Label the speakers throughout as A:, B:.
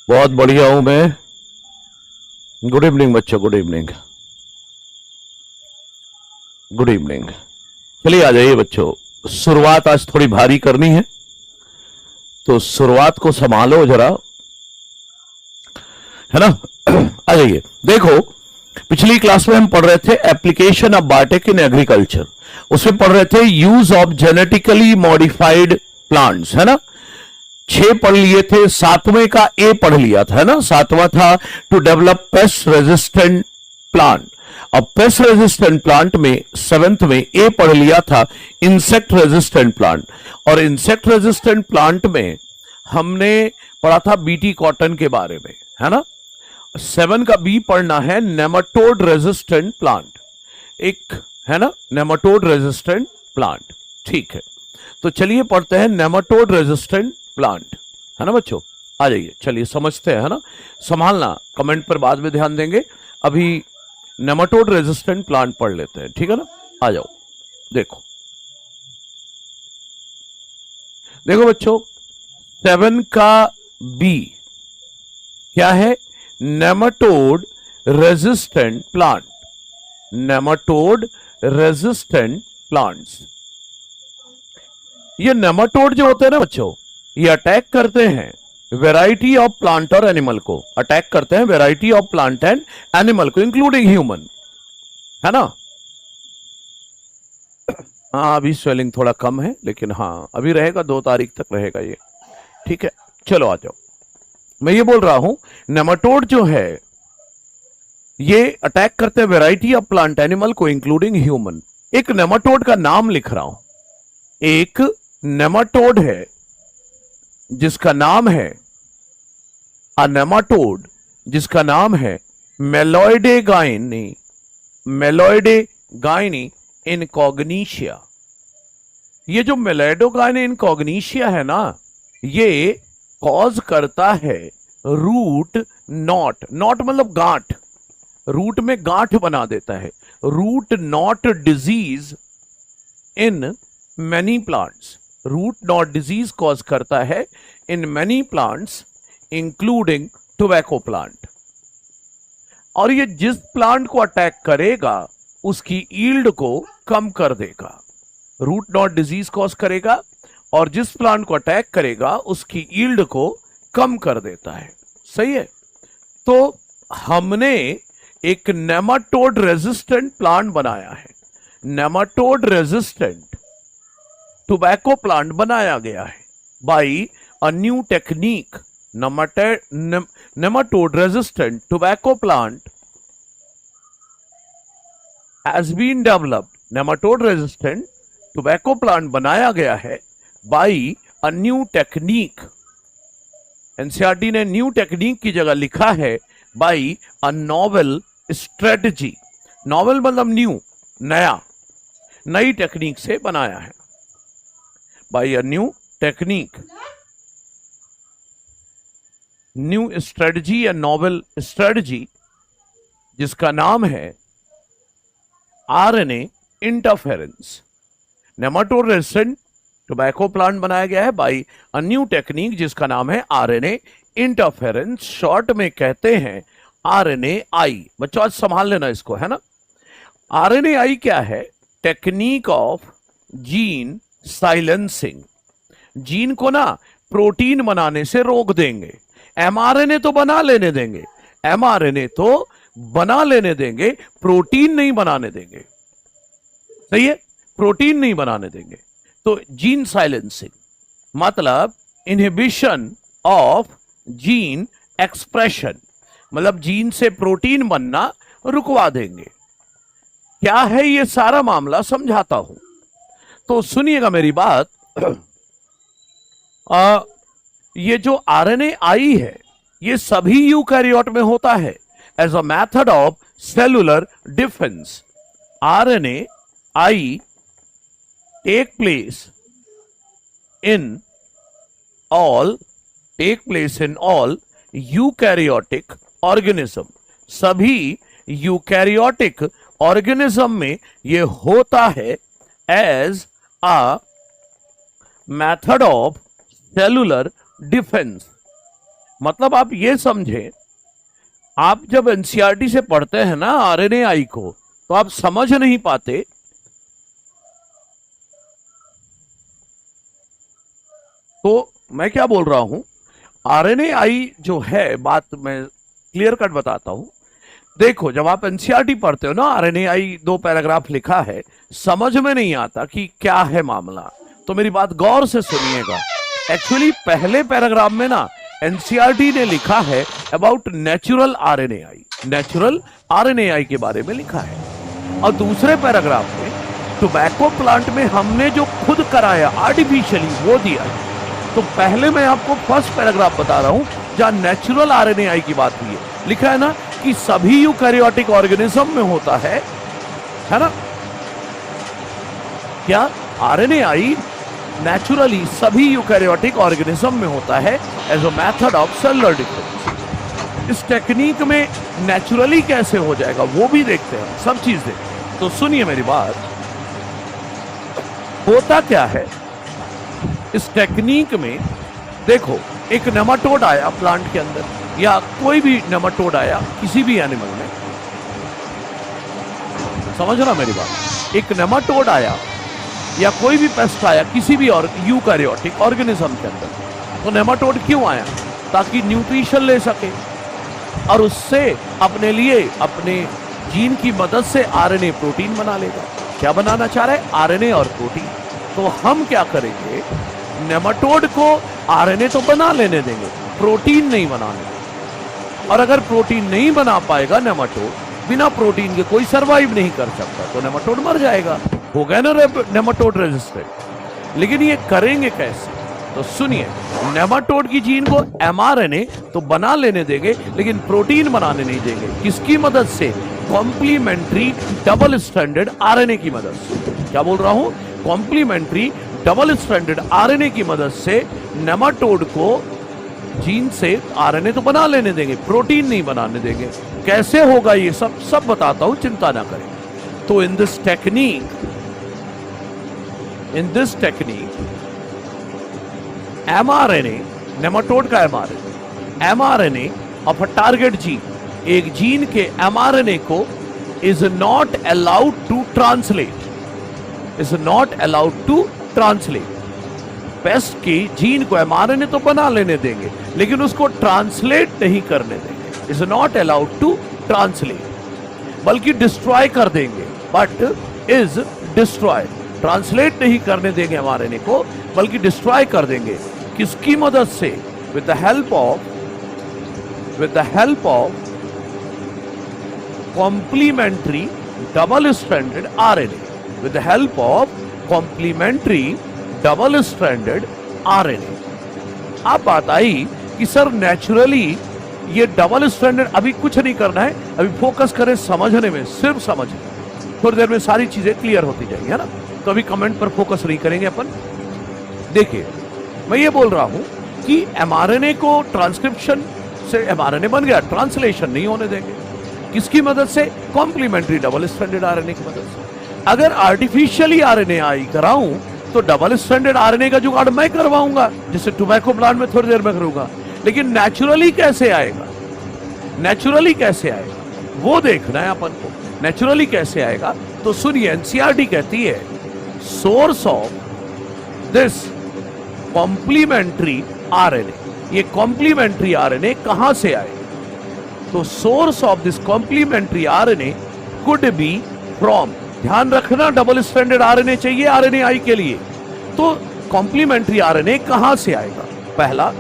A: बहुत बढ़िया हूं मैं। गुड इवनिंग बच्चों, गुड इवनिंग, गुड इवनिंग। चलिए आ जाइए बच्चों, शुरुआत आज थोड़ी भारी करनी है तो शुरुआत को संभालो जरा, है ना। आ जाइए। देखो, पिछली क्लास में हम पढ़ रहे थे application of biotech in agriculture. उसमें पढ़ रहे थे use of genetically modified plants, है ना। 6 पढ़ लिए थे, 7वें का ए पढ़ लिया था, है ना। 7वां था to develop pest resistant plant. अब पेस्ट रेजिस्टेंट प्लांट में 7th में ए पढ़ लिया था इंसेक्ट रेजिस्टेंट प्लांट। और इंसेक्ट रेजिस्टेंट प्लांट में हमने पढ़ा था बीटी कॉटन के बारे में, है ना। 7 का बी पढ़ना है नेमाटोड रेजिस्टेंट प्लांट, एक, है ना, नेमाटोड रेजिस्टेंट प्लांट। ठीक है, तो चलिए पढ़ते हैं नेमाटोड रेजिस्टेंट प्लांट, है ना बच्चों। आ जाइए, चलिए समझते हैं, है ना। संभालना, कमेंट पर बाद में ध्यान देंगे। अभी नेमाटोड रेजिस्टेंट प्लांट पढ़ लेते हैं, ठीक है ना। आ जाओ। देखो देखो बच्चों, 7 का बी क्या है? Nematode resistant plant. Nematode resistant plants. ये नेमाटोड जो होते हैं ना बच्चों, ये अटैक करते हैं वैरायटी ऑफ प्लांट और एनिमल को। अटैक करते हैं variety of plant and animal को, इंक्लूडिंग ह्यूमन, है ना। हाँ, अभी स्वेलिंग थोड़ा कम है, लेकिन हाँ अभी रहेगा, 2 तारीख तक रहेगा ये, ठीक है। चलो आ जाओ। मैं ये बोल रहा हूं, नेमाटोड जो है ये अटैक करते हैं वैरायटी ऑफ प्लांट एनिमल को, इंक्लूडिंग ह्यूमन। एक नेमाटोड का नाम लिख रहा हूं। एक नेमाटोड है जिसका नाम है नेमाटोड जिसका नाम है मेलोइडेगाइनी, मेलोइडेगाइनी इनकॉग्निशिया। ये जो मेलोइडेगाइनी इनकॉग्निशिया है ना, ये कॉज करता है रूट नॉट। नॉट मतलब गांठ, रूट में गांठ बना देता है। Root knot disease in many plants. Root knot disease cause करता है in many plants including tobacco plant. और ये जिस प्लांट को अटैक करेगा उसकी ईल्ड को कम कर देगा। रूट नॉट डिजीज कॉज करेगा और जिस प्लांट को अटैक करेगा उसकी ईल्ड को कम कर देता है। सही है। तो हमने एक नेमाटोड रेजिस्टेंट प्लांट बनाया है। नेमाटोड रेजिस्टेंट टोबैको प्लांट बनाया गया है by a new technique. Nematode resistant tobacco plant has been developed. Nematode resistant tobacco plant बनाया गया है by a new technique. NCERT ने न्यू टेक्निक की जगह लिखा है by a novel strategy. Novel मतलब न्यू, नया, नई टेक्निक से बनाया है। By a new technique, new strategy या नॉवेल स्ट्रेटजी, जिसका नाम है RNA interference. Nematode resistant tobacco plant बनाया गया है बाई अ न्यू टेक्निक जिसका नाम है आरएनए इंटरफेरेंस। शॉर्ट में कहते हैं आरएनएआई। बच्चों आज संभाल लेना इसको, है ना। आरएनएआई क्या है? Technique of gene silencing. Gene को ना प्रोटीन बनाने से रोक देंगे। एमआरएनए तो बना लेने देंगे, एमआरएनए तो बना लेने देंगे, प्रोटीन नहीं बनाने देंगे। सही है, प्रोटीन नहीं बनाने देंगे। तो जीन साइलेंसिंग मतलब इनहिबिशन ऑफ जीन एक्सप्रेशन, मतलब जीन से प्रोटीन बनना रुकवा देंगे। क्या है ये सारा मामला, समझाता हूं तो सुनिएगा मेरी बात। ये जो आरएनएआई है ये सभी यूकैरियोट में होता है as a method of cellular defence. RNAi take place in all eukaryotic organism। सभी यूकैरियोटिक ऑर्गेनिज्म में ये होता है as a method of cellular defence. मतलब आप ये समझे, आप जब एनसीईआरटी से पढ़ते हैं ना आरएनएआई को, तो आप समझ नहीं पाते। तो मैं क्या बोल रहा हूं, आरएनएआई जो है, बात मैं क्लियर कट बताता हूं। देखो, जब आप एनसीईआरटी पढ़ते हो ना, आरएनएआई 2 पैराग्राफ लिखा है, समझ में नहीं आता कि क्या है मामला, तो मेरी बात गौर से सुनिएगा। एक्चुअली पहले पैराग्राफ में ना एनसीईआरटी ने लिखा है about natural RNAi, natural RNAi के बारे में लिखा है। और दूसरे पैराग्राफ में टोबैको प्लांट में हमने जो खुद कराया आर्टिफिशियली, वो दिया है। तो पहले मैं आपको फर्स्ट पैराग्राफ बता रहा हूं जहां नेचुरल आरएनएआई की बात हुई है। लिखा है ना कि सभी यूकैरियोटिक ऑर्गेनिज्म में होता है ना, क्या आरएनएआई नेचुरली सभी यूकैरियोटिक ऑर्गेनिज्म में होता है as a method of cellular difference. इस टेक्निक में नेचुरली कैसे हो जाएगा वो भी देखते हैं, सब चीज देखते हैं। तो सुनिए मेरी बात, होता क्या है इस टेक्निक में। देखो, एक नेमाटोड आया प्लांट के अंदर, या कोई भी नेमाटोड आया किसी भी एनिमल में, समझना मेरी बात, एक नेमाटोड आया या कोई भी पेस्ट आया किसी भी और यूकैरियोटिक ऑर्गेनिज्म के अंदर, तो नेमाटोड क्यों आया? ताकि न्यूट्रिशन ले सके और उससे अपने लिए, अपने जीन की मदद से आरएनए प्रोटीन बना लेगा। क्या बनाना चाह रहा है? आरएनए और प्रोटीन। तो हम क्या करेंगे, नेमाटोड को आरएनए तो बना लेने देंगे, प्रोटीन नहीं बनाने देंगे। और अगर प्रोटीन नहीं बना पाएगा नेमाटोड, बिना प्रोटीन के कोई सरवाइव नहीं कर सकता, तो नेमाटोड मर जाएगा। हो गया ना नेमाटोड रेजिस्टेंट। लेकिन ये करेंगे कैसे? तो सुनिए, नेमाटोड की जीन को एमआरएनए तो बना लेने देंगे, लेकिन प्रोटीन बनाने नहीं देंगे। किसकी मदद से? कॉम्प्लीमेंट्री डबल स्ट्रैंडेड आरएनए की मदद से। क्या बोल रहा हूं? कॉम्प्लीमेंट्री डबल स्ट्रैंडेड आरएनए की मदद से नेमाटोड को जीन से आरएनए तो बना लेने देंगे, प्रोटीन नहीं बनाने देंगे। कैसे होगा ये सब बताता हूं, चिंता ना करें। तो in this technique mRNA, nematode का mRNA of a target gene, एक जीन के एमआरएनए को is not allowed to translate. Pest की जीन को एमआरएनए तो बना लेने देंगे, लेकिन उसको ट्रांसलेट नहीं करने देंगे। Is not allowed to translate, बल्कि डिस्ट्रॉय कर देंगे। बट इज डिस्ट्रॉय, ट्रांसलेट नहीं करने देंगे एमआरएनए को, बल्कि डिस्ट्रॉय कर देंगे। किसकी मदद से? With the help of complementary double stranded RNA. With the help of complementary double stranded RNA. अब बात आई कि सर नेचुरली ये डबल स्ट्रैंडेड, अभी कुछ नहीं करना है, अभी फोकस करें समझने में, सिर्फ समझने। थोड़ी देर में सारी चीजें क्लियर होती जाएंगी, है ना। तो अभी कमेंट पर फोकस नहीं करेंगे अपन। देखिए, मैं ये बोल रहा हूं कि एमआरएनए को ट्रांसक्रिप्शन से एमआरएनए बन गया, ट्रांसलेशन नहीं होने देंगे। किसकी मदद से? कॉम्प्लीमेंट्री डबल स्ट्रैंडेड आरएनए की मदद से। अगर आर्टिफिशियली आरएनए कराऊं तो डबल स्ट्रैंडेड आरएनए का जुगाड़ मैं करवाऊंगा, जिसे टोबैको प्लांट में थोड़ी देर में करूंगा। लेकिन नेचुरली कैसे आएगा? वो देखना है अपन को, नेचुरली कैसे आएगा। तो सुनिए, एनसीईआरटी कहती है source of this complementary RNA, ये कॉम्प्लीमेंट्री आरएनए कहां से आएगा? तो source of this complementary RNA could be from, ध्यान रखना, डबल स्ट्रैंडेड आरएनए चाहिए आरएनएआई के लिए। तो कॉम्प्लीमेंट्री आरएनए कहां से आएगा? पहला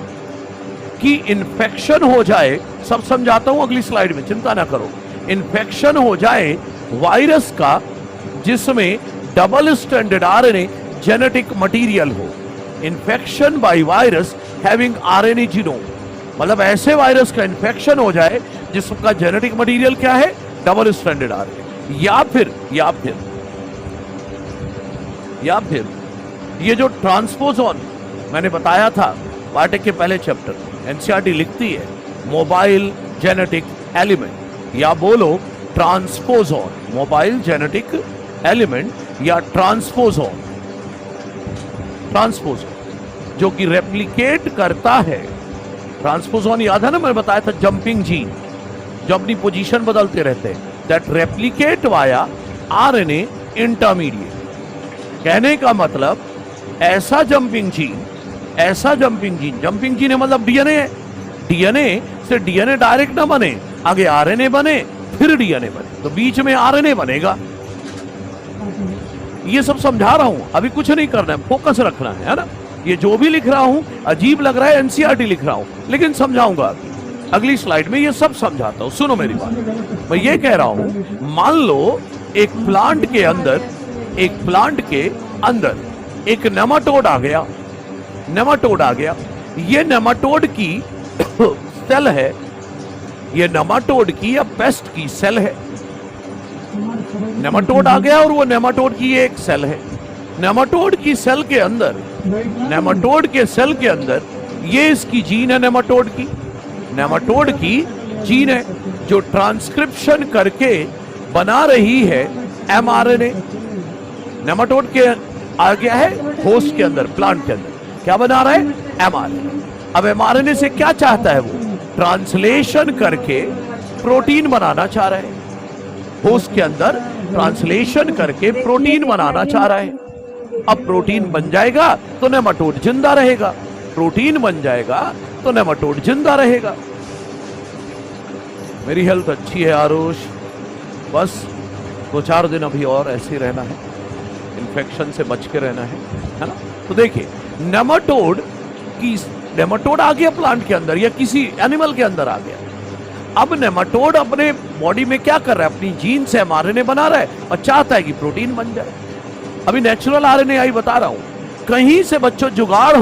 A: कि इन्फेक्शन हो जाए, सब समझाता हूं अगली स्लाइड में, चिंता ना करो। इन्फेक्शन हो जाए वायरस का जिसमें double stranded RNA genetic material हो। Infection by virus having RNA genome, मतलब ऐसे वायरस का इन्फेक्शन हो जाए जिसका जेनेटिक मटेरियल क्या है? Double stranded RNA. या फिर ये जो ट्रांसपोजोन मैंने बताया था बायोटेक के पहले चैप्टर में, एनसीईआरटी लिखती है मोबाइल जेनेटिक एलिमेंट, या बोलो ट्रांसपोजोन, मोबाइल जेनेटिक एलिमेंट या ट्रांसपोजोन जो कि रेप्लिकेट करता है ट्रांसपोजोन याद है ना, मैं बताया था जंपिंग जीन जो अपनी पोजीशन बदलते रहते हैं, that replicate via RNA intermediate. कहने का मतलब ऐसा जंपिंग जीन, जंपिंग जीन है मतलब डीएनए है, डीएनए से डीएनए डायरेक्ट ना बने, आगे आरएनए बने फिर डीएनए बने, तो बीच में आरएनए बनेगा। ये सब समझा रहा हूं, अभी कुछ नहीं करना है, फोकस रखना है ना। ये जो भी लिख रहा हूं अजीब लग रहा है, एनसीईआरटी लिख रहा हूं, लेकिन समझाऊंगा अगली स्लाइड में, ये सब समझाता हूं। सुनो मेरी बात, मैं ये कह रहा हूं, मान लो एक प्लांट के अंदर एक नेमाटोड आ गया, ये नेमाटोड की सेल है, ये नेमाटोड की या पेस्ट की सेल है। नेमाटोड आ गया और वो नेमाटोड की एक सेल है। नेमाटोड के सेल के अंदर ये इसकी जीन है, नेमाटोड की जीन है जो ट्रांसक्रिप्शन करके बना रही है एमआरएनए। नेमाटोड के आ गया है होस्ट के अंदर, प्लांट के अंदर क्या बना रहा है, एमआरएनए। अब एमआरएनए से क्या चाहता है वो, ट्रांसलेशन करके प्रोटीन बनाना चाह रहा है। होस्ट के अंदर ट्रांसलेशन करके प्रोटीन बनाना चाह रहा है। अब प्रोटीन बन जाएगा तो नेमाटोड जिंदा रहेगा, प्रोटीन बन जाएगा तो नेमाटोड जिंदा रहेगा। मेरी हेल्थ अच्छी है आरुष, बस 2-4 दिन अभी और ऐसे रहना है, इन्फेक्शन से बच के रहना है ना। तो देखिए नेमाटोड आ गया प्लांट के अंदर या किसी एनिमल के अंदर आ गया। अब नेमाटोड अपने बॉडी में क्या कर रहा है, अपनी जीन से एमआरएनए बना रहा है और चाहता है कि प्रोटीन बन जाए। अभी नेचुरल आरएनए आई बता रहा हूं, कहीं से बच्चों जुगाड़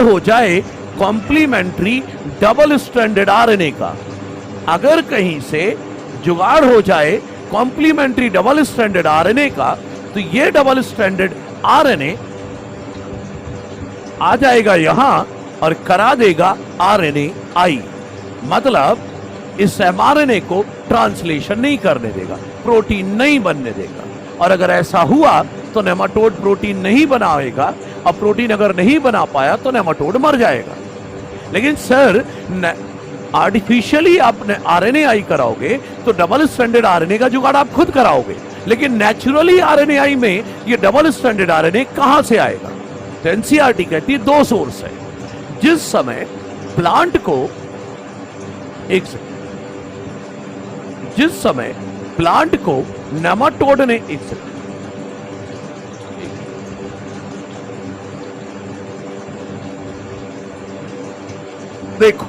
A: हो जाए कॉम्प्लीमेंट्री डबल स्ट्रैंडेड आरएनए का। अगर कहीं से जुगाड़ हो जाए कॉम्प्लीमेंट्री डबल स्ट्रैंडेड आरएनए का, तो ये डबल स्ट्रैंडेड आरएनए आ जाएगा यहां और करा देगा आरएनए आई, मतलब इस एमआरएनए को ट्रांसलेशन नहीं करने देगा, प्रोटीन नहीं बनने देगा। और अगर ऐसा हुआ तो नेमाटोड प्रोटीन नहीं बनाएगा, और प्रोटीन अगर नहीं बना पाया तो नेमाटोड मर जाएगा। लेकिन सर आर्टिफिशियली आपने आरएनए आई कराओगे तो डबल स्ट्रैंडेड आरएनए का जुगाड़ आप खुद कराओगे, लेकिन नेचुरली आरएनए आई में ये डबल स्ट्रैंडेड आरएनए कहां से आएगा? तो एनसीईआरटी कहती है 2 सोर्स है। जिस समय प्लांट को नेमाटोड ने देखो,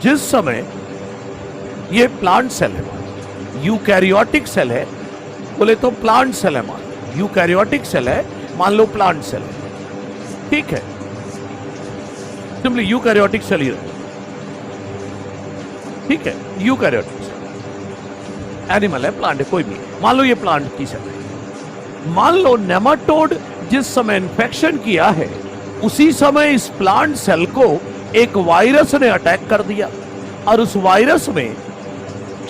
A: जिस समय ये प्लांट सेल है, यूकैरियोटिक सेल है, बोले तो प्लांट सेल है, यूकैरियोटिक सेल है, मान लो प्लांट सेल है, ठीक है, सिंपली यूकैरियोटिक सेल ही, ठीक है, यूकैरियोटिक एनिमल है, प्लांट है, कोई भी, मान लो ये प्लांट की सेल है। मान लो नेमाटोड जिस समय इन्फेक्शन किया है उसी समय इस प्लांट सेल को एक वायरस ने अटैक कर दिया, और उस वायरस में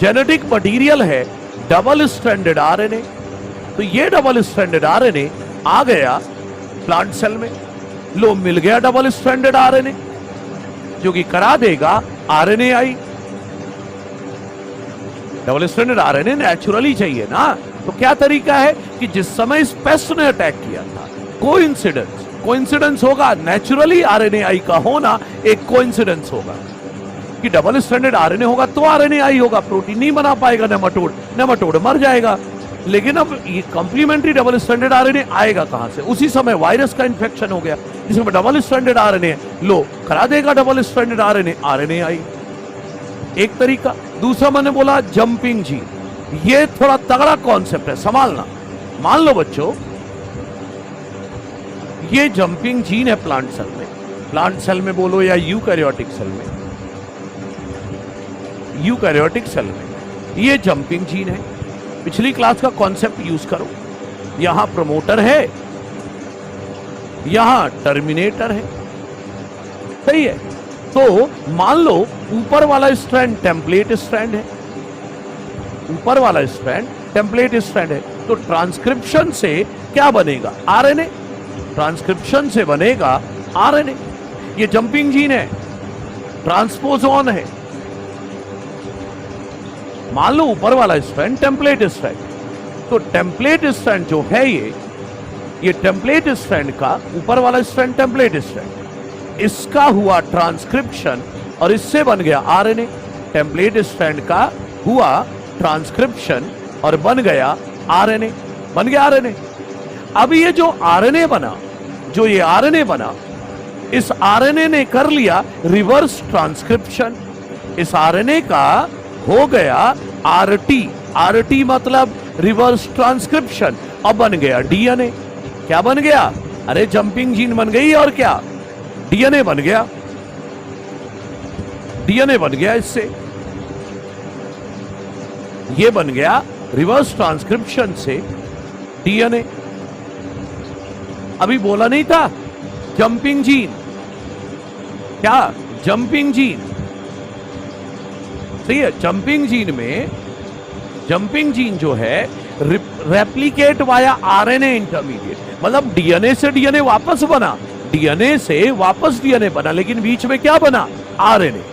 A: जेनेटिक मटेरियल है डबल स्ट्रैंडेड आरएनए। तो ये डबल स्ट्रैंडेड आरएनए आ गया प्लांट सेल में, लो मिल गया डबल स्ट्रैंडेड आरएनए जो कि करा देगा आरएनए आई। डबल स्ट्रैंडेड आरएनए नेचुरली चाहिए ना, तो क्या तरीका है कि जिस समय इस पेस्ट ने अटैक किया था, कोइंसिडेंस होगा, नेचुरली आरएनए आई का होना एक कोइंसिडेंस होगा कि डबल स्ट्रैंडेड आरएनए होगा तो आरएनए आई होगा, प्रोटीन नहीं बना पाएगा नेमाटोड मर जाएगा। लेकिन अब ये कॉम्प्लीमेंट्री डबल स्ट्रैंडेड आरएनए आएगा कहां से? उसी समय वायरस का इंफेक्शन हो गया जिसमें डबल स्ट्रैंडेड आरएनए, लो करा देगा डबल स्ट्रैंडेड आरएनए आई, एक तरीका। दूसरा मैंने बोला जंपिंग जीन, ये थोड़ा तगड़ा कॉन्सेप्ट है, संभालना। मान लो बच्चों ये जंपिंग जीन है प्लांट सेल में बोलो या यूकैरियोटिक सेल में ये जंपिंग जीन है। पिछली क्लास का कॉन्सेप्ट यूज करो, यहां प्रमोटर है, यहां टर्मिनेटर है, सही है। तो मान लो ऊपर वाला स्ट्रैंड टेम्पलेट स्ट्रैंड है, ऊपर वाला स्ट्रैंड टेम्पलेट स्ट्रैंड है, तो ट्रांसक्रिप्शन से क्या बनेगा? आरएनए, ट्रांसक्रिप्शन से बनेगा आरएनए। ये जंपिंग जीन है, ट्रांसपोजॉन है। मान लो ऊपर वाला स्ट्रैंड टेम्पलेट स्ट्रैंड, तो टेम्पलेट स्ट्रैंड जो है ये टेम्पलेट स्ट्रैंड का ऊपर वाला स्ट्रैंड टेम्पलेट स्ट्रैंड, इसका हुआ ट्रांसक्रिप्शन और इससे बन गया आरएनए। टेम्पलेट स्ट्रैंड का हुआ ट्रांसक्रिप्शन और बन गया आरएनए, बन गया आरएनए। अब ये जो आरएनए बना, जो ये आरएनए बना, इस आरएनए ने कर लिया रिवर्स ट्रांसक्रिप्शन। इस आरएनए का हो गया आरटी, आरटी मतलब रिवर्स ट्रांसक्रिप्शन, अब बन गया डीएनए। क्या बन गया? अरे जंपिंग जीन बन गई और क्या, डीएनए बन गया, डीएनए बन गया। इससे ये बन गया रिवर्स ट्रांसक्रिप्शन से डीएनए। अभी बोला नहीं था जंपिंग जीन, क्या जंपिंग जीन सही है। जंपिंग जीन में, जंपिंग जीन जो है रेप्लिकेट वाया आरएनए इंटरमीडिएट, मतलब डीएनए से डीएनए वापस बना, डीएनए से वापस डीएनए बना, लेकिन बीच में क्या बना? आरएनए।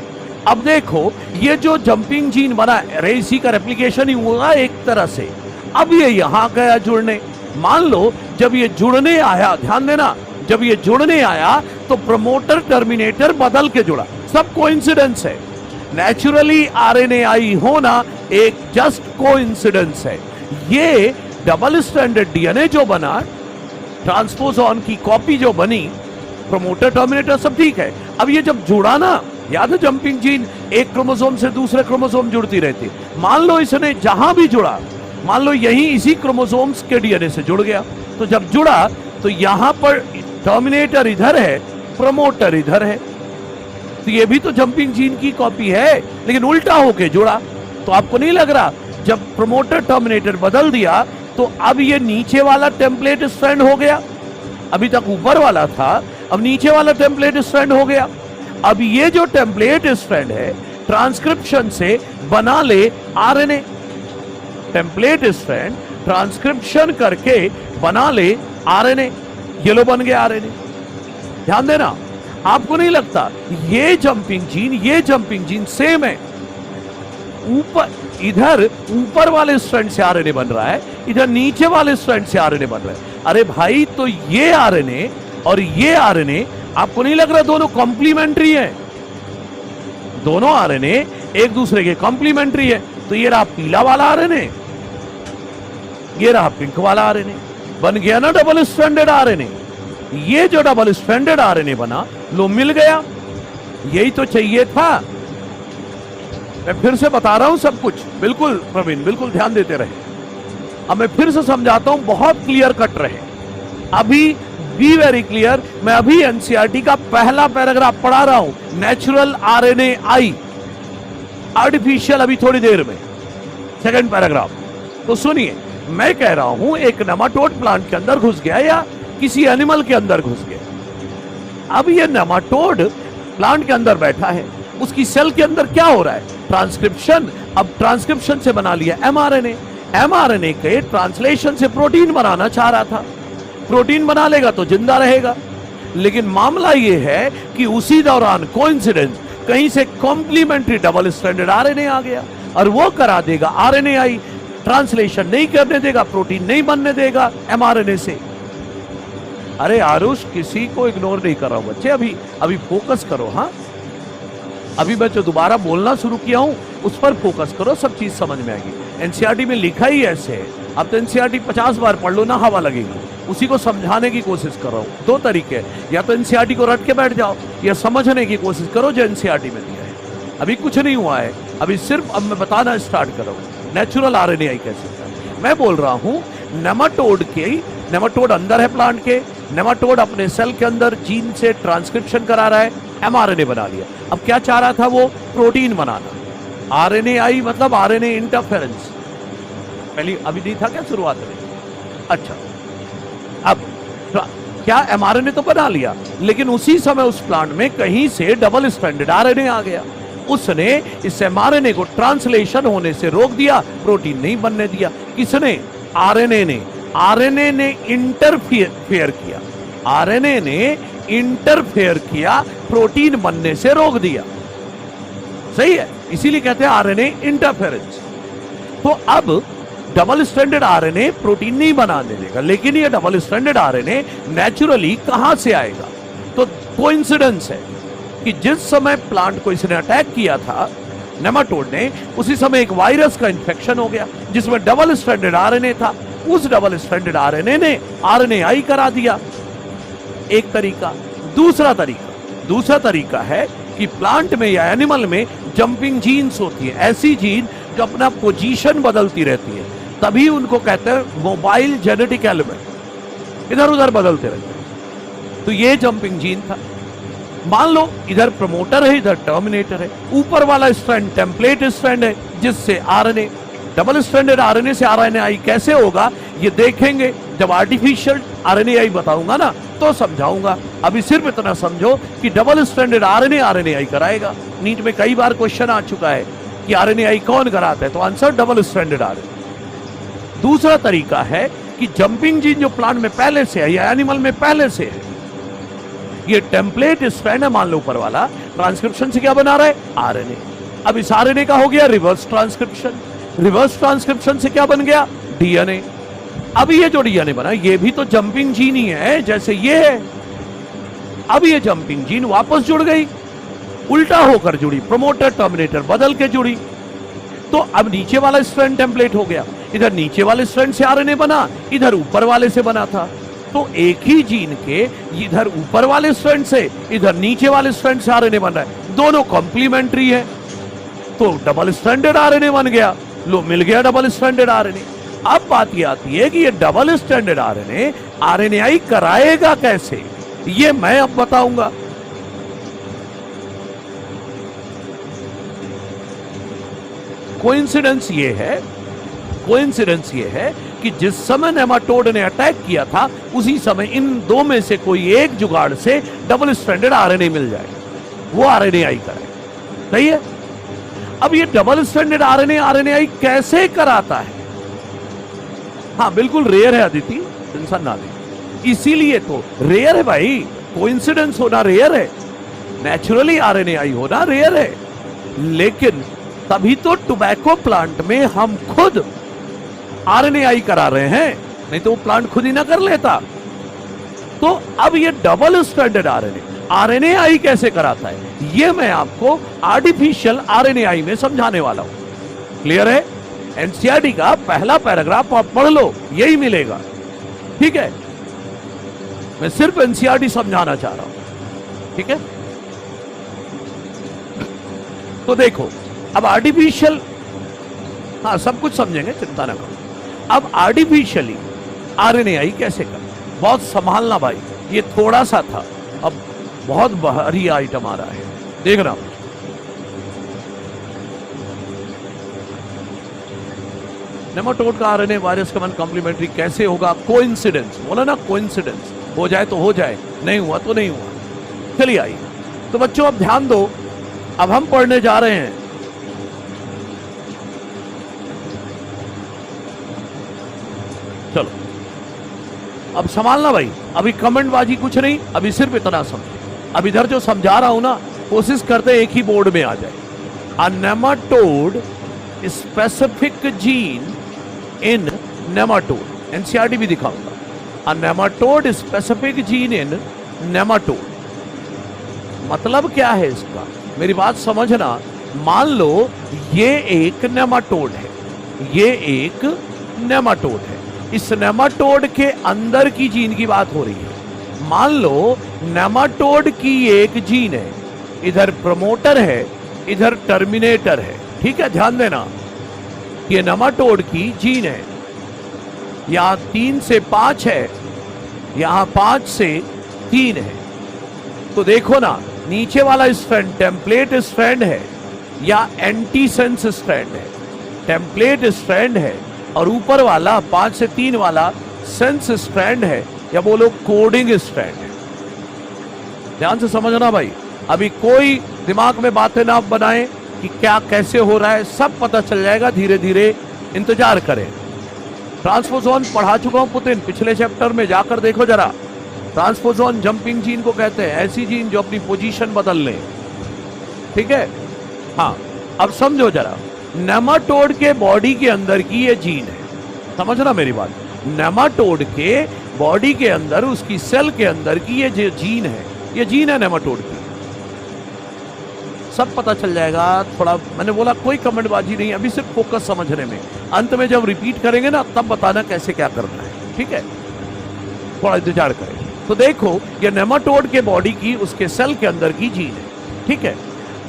A: अब देखो ये जो जंपिंग जीन बना, अरे इसी का रेप्लिकेशन ही हुआ एक तरह से। अब ये यहां गया जुड़ने। मान लो जब ये जुड़ने आया, ध्यान देना, जब ये जुड़ने आया तो प्रमोटर टर्मिनेटर बदल के जुड़ा। सब कोइंसिडेंस है, नेचुरली आरएनएआई होना एक जस्ट कोइंसिडेंस है। ये डबल स्ट्रैंडेड डीएनए जो बना, ट्रांसपोजॉन की कॉपी जो बनी, प्रमोटर टर्मिनेटर सब ठीक है। अब ये जब जुड़ा ना, याद है जंपिंग जीन एक क्रोमोसोम से दूसरे क्रोमोसोम जुड़ती रहती। मान लो इसने जहां भी जुड़ा, मान लो यहीं इसी क्रोमोसोम्स के डीएनए से जुड़ गया, तो जब जुड़ा तो यहां पर टर्मिनेटर इधर है, प्रमोटर इधर है, तो ये भी तो जंपिंग जीन की कॉपी है, लेकिन उल्टा होके जुड़ा। तो आपको नहीं लग रहा जब प्रमोटर टर्मिनेटर बदल दिया तो अब ये नीचे वाला टेम्पलेट स्ट्रैंड हो गया? अभी तक ऊपर वाला था, अब नीचे वाला टेम्पलेट स्ट्रैंड हो गया। अब ये जो टेम्पलेट स्ट्रैंड है ट्रांसक्रिप्शन से बना ले आरएनए, टेम्पलेट स्ट्रैंड ट्रांसक्रिप्शन करके बना ले आरएनए, ये लो बन गया आरएनए। ध्यान देना, आपको नहीं लगता ये जंपिंग जीन सेम है? ऊपर, इधर ऊपर वाले स्ट्रैंड से आरएनए बन रहा है, इधर नीचे वाले स्ट्रैंड से आरएनए बन रहा है। अरे भाई, तो ये आरएनए और ये आरएनए, आपको नहीं लग रहा दोनों कॉम्प्लीमेंट्री है? दोनों आरएनए एक दूसरे के कॉम्प्लीमेंट्री है। तो ये रहा पीला वाला आरएनए, ये रहा पिंक वाला आरएनए, बन गया ना डबल स्ट्रैंडेड आरएनए। ये जो डबल स्ट्रैंडेड आरएनए बना, लो मिल गया, यही तो चाहिए था। मैं फिर से बता रहा हूं सब कुछ, बिल्कुल प्रवीण, बिल्कुल ध्यान देते रहे। अब मैं फिर से समझाता हूं, बहुत क्लियर कट रहे। अभी बी वेरी क्लियर, मैं अभी एनसीईआरटी का पहला पैराग्राफ पढ़ा रहा हूं, नेचुरल आरएनएआई, आर्टिफिशियल अभी थोड़ी देर में सेकंड पैराग्राफ। तो सुनिए, मैं कह रहा हूं एक नेमाटोड प्लांट के अंदर घुस गया या किसी एनिमल के अंदर घुस गया। अब ये नेमाटोड प्लांट के अंदर बैठा है, उसकी सेल के अंदर क्या हो रहा है? ट्रांसक्रिप्शन। अब ट्रांसक्रिप्शन से बना लिया एमआरएनए, एमआरएनए के ट्रांसलेशन से प्रोटीन बनाना चाह रहा था। प्रोटीन बना लेगा तो जिंदा रहेगा, लेकिन मामला ये है कि उसी दौरान कोइंसिडेंस कहीं से कॉम्प्लीमेंट्री डबल स्ट्रैंडेड आरएनए आ गया और वो करा देगा आरएनएआई, ट्रांसलेशन नहीं करने देगा, प्रोटीन नहीं बनने देगा एमआरएनए से। अरे आरुष, किसी को इग्नोर नहीं कर रहा हूं बच्चे, अभी फोकस करो। हाँ, अभी मैं जो दोबारा बोलना शुरू किया हूं उस पर फोकस करो, सब चीज समझ में आएगी। एनसीईआरटी में लिखा ही ऐसे है, अब तो एनसीईआरटी 50 बार पढ़ लो ना, हवा लगेगी। उसी को समझाने की कोशिश कर रहा हूं। दो तरीके, या तो एनसीईआरटी को रट के बैठ जाओ या समझने की कोशिश करो जो एनसीईआरटी में दिया है। अभी कुछ नहीं हुआ है, अभी सिर्फ अब मैं बताना स्टार्ट कर रहा हूं नेचुरल आरएनएआई कैसे होता है। मैं बोल रहा हूं नेमाटोड अंदर है प्लांट के, नेमाटोड अपने सेल के अंदर जीन से ट्रांसक्रिप्शन करा रहा है, एमआरएनए बना लिया। अब क्या चाह रहा था वो? प्रोटीन बनाना। आरएनएआई मतलब आरएनए इंटरफेरेंस, पहले अभी नहीं था क्या शुरुआत में? अच्छा, अब क्या एमआरएनए तो बना लिया, लेकिन उसी समय उस प्लांट में कहीं से डबल स्ट्रैंडेड आरएनए आ गया। उसने इस एमआरएनए को ट्रांसलेशन होने से रोक दिया, प्रोटीन नहीं बनने दिया। किसने? आरएनए ने। आरएनए ने इंटरफेयर किया, आरएनए ने इंटरफेयर किया प्रोटीन बनने से रोक दिया। सही है, इसीलिए कहते हैं आरएनए इंटरफेरेंस। तो अब डबल स्ट्रैंडेड आरएनए प्रोटीन नहीं बनाने देगा, लेकिन ये डबल स्ट्रैंडेड आरएनए नेचुरली कहां से आएगा? तो कोइंसिडेंस है कि जिस समय प्लांट को इसने अटैक किया था नेमाटोड ने, उसी समय एक वायरस का इंफेक्शन हो गया जिसमें डबल स्ट्रैंडेड आरएनए था। उस डबल स्ट्रैंडेड आरएनए ने आरएनएआई करा दिया, एक तरीका। दूसरा तरीका है कि प्लांट में या एनिमल में जंपिंग जीन्स होती है, ऐसी जीन जो अपना पोजीशन बदलती रहती है, तभी उनको कहते हैं मोबाइल जेनेटिक एलिमेंट, इधर उधर बदलते रहते हैं। तो ये जंपिंग जीन था। मान लो इधर प्रमोटर है, इधर टर्मिनेटर है, ऊपर वाला स्ट्रैंड टेम्पलेट स्ट्रैंड है जिससे आरएनए, डबल स्ट्रैंडेड आरएनए से आरएनएआई कैसे होगा ये देखेंगे जब आर्टिफिशियल आरएनएआई बताऊंगा ना तो समझाऊंगा। अभी सिर्फ इतना समझो कि डबल स्ट्रैंडेड आरएनए आरएनएआई कराएगा। नीट में कई बार क्वेश्चन आ चुका है कि आरएनएआई कौन कराता है, तो आंसर डबल स्ट्रैंडेड आरएनए। दूसरा तरीका है कि जंपिंग जीन जो प्लांट में पहले से है या एनिमल में पहले से है, ये टेम्पलेट स्ट्रैंड है, मान लो ऊपर वाला, ट्रांसक्रिप्शन से क्या बना रहा है? आरएनए। अब इस आरएनए का हो गया रिवर्स ट्रांसक्रिप्शन, रिवर्स ट्रांसक्रिप्शन से क्या बन गया? डीएनए। अब ये जो डीएनए बना ये भी तो जंपिंग जीन ही है, जैसे ये है। अब ये जंपिंग जीन वापस जुड़ गई, उल्टा होकर जुड़ी, प्रमोटर टर्मिनेटर बदल के जुड़ी। तो अब नीचे वाला स्ट्रैंड टेम्पलेट हो गया, इधर नीचे वाले स्ट्रैंड से आरएनए बना, इधर ऊपर वाले से बना था। तो एक ही जीन के इधर ऊपर वाले स्ट्रैंड से, इधर नीचे वाले स्ट्रैंड से आरएनए बन रहा है, दोनों कॉम्प्लीमेंट्री है, तो डबल स्ट्रैंडेड आरएनए बन गया। लो, मिल गया डबल स्ट्रैंडेड आरएनए। अब बात ये आती है कि ये डबल स्ट्रैंडेड आरएनए आरएनएआई कराएगा कैसे, ये मैं अब बताऊंगा। कोइंसिडेंस ये है कि जिस समय नेमाटोड ने अटैक किया था उसी समय इन दो में से कोई एक जुगाड़ से डबल स्ट्रैंडेड आरएनए मिल जाए, वो आरएनएआई कराए। सही है। अब ये डबल स्ट्रैंडेड आरएनए आरएनएआई कैसे कराता है? हाँ, बिल्कुल रेयर है अदिति, टेंशन ना ले। इसीलिए तो रेयर है भाई, कोइंसिडेंस होना रेयर है, नेचुरली आरएनएआई होना रेयर है। लेकिन तभी तो टोबैको प्लांट में हम खुद आरएनएआई करा रहे हैं, नहीं तो वो प्लांट खुद ही ना कर लेता। तो अब ये डबल स्ट्रैंडेड आरएनएआई कैसे कराता है, ये मैं आपको आर्टिफिशियल आरएनएआई में समझाने वाला हूं। क्लियर है? एनसीईआरटी का पहला पैराग्राफ आप पढ़ लो, यही मिलेगा। ठीक है, मैं सिर्फ एनसीईआरटी समझाना चाह रहा हूं। ठीक है, तो देखो अब आर्टिफिशियल, हाँ सब कुछ समझेंगे, चिंता ना करो। अब आर्टिफिशियली आरएनएआई कैसे कर, बहुत संभालना भाई, ये थोड़ा सा था, अब बहुत भारी आइटम आ रहा है, देखना। नेमाटोड का आरएनए वायरस का कॉम्प्लीमेंट्री कैसे होगा? कोइंसिडेंस, बोला ना, कोइंसिडेंस हो जाए तो हो जाए, नहीं हुआ तो नहीं हुआ। चलिए आइए, तो बच्चों अब ध्यान दो, अब हम पढ़ने जा रहे हैं चलो अब संभालना भाई, अभी कमेंट बाजी कुछ नहीं, अभी सिर्फ इतना समझो। अब इधर जो समझा रहा हूं ना, कोशिश करते एक ही बोर्ड में आ जाए। A nematode specific gene in nematode, NCERT भी दिखाऊंगा। A nematode specific gene in nematode, मतलब क्या है इसका, मेरी बात समझना। मान लो ये एक नेमाटोड है, ये एक नेमाटोड है, इस नेमाटोड के अंदर की जीन की बात हो रही है। मान लो नेमाटोड की एक जीन है, इधर प्रमोटर है, इधर टर्मिनेटर है। ठीक है, ध्यान देना, ये नेमाटोड की जीन है, यहां 3 से 5 है, यहां 5 से 3 है। तो देखो ना, नीचे वाला स्ट्रैंड टेम्पलेट स्ट्रैंड है या एंटीसेंस स्ट्रैंड है? टेम्पलेट स्ट्रैंड है, और ऊपर वाला 5 से 3 वाला सेंस स्ट्रैंड है, या बोलो कोडिंग स्ट्रैंड है। ध्यान से समझना भाई, अभी कोई दिमाग में बातें ना बनाए कि क्या कैसे हो रहा है, सब पता चल जाएगा धीरे धीरे, इंतजार करें। ट्रांसपोजोन पढ़ा चुका हूं पुतिन, पिछले चैप्टर में जाकर देखो जरा, ट्रांसपोजोन जंपिंग जीन को कहते हैं, ऐसी जीन जो अपनी पोजीशन बदल ले। ठीक है, हाँ अब समझो जरा, नेमाटोड के बॉडी के अंदर की ये जीन है, समझना मेरी बात। नेमाटोड के बॉडी के अंदर, उसकी सेल के अंदर की ये जो जीन है, ये जीन है नेमाटोड की। सब पता चल जाएगा। थोड़ा मैंने बोला कोई कमेंटबाजी नहीं, अभी सिर्फ फोकस समझने में। अंत में जब रिपीट करेंगे ना तब बताना कैसे क्या करना है, ठीक है? थोड़ा इंतजार करें। तो देखो, ये नेमाटोड के बॉडी की, उसके सेल के अंदर की जीन है, ठीक है?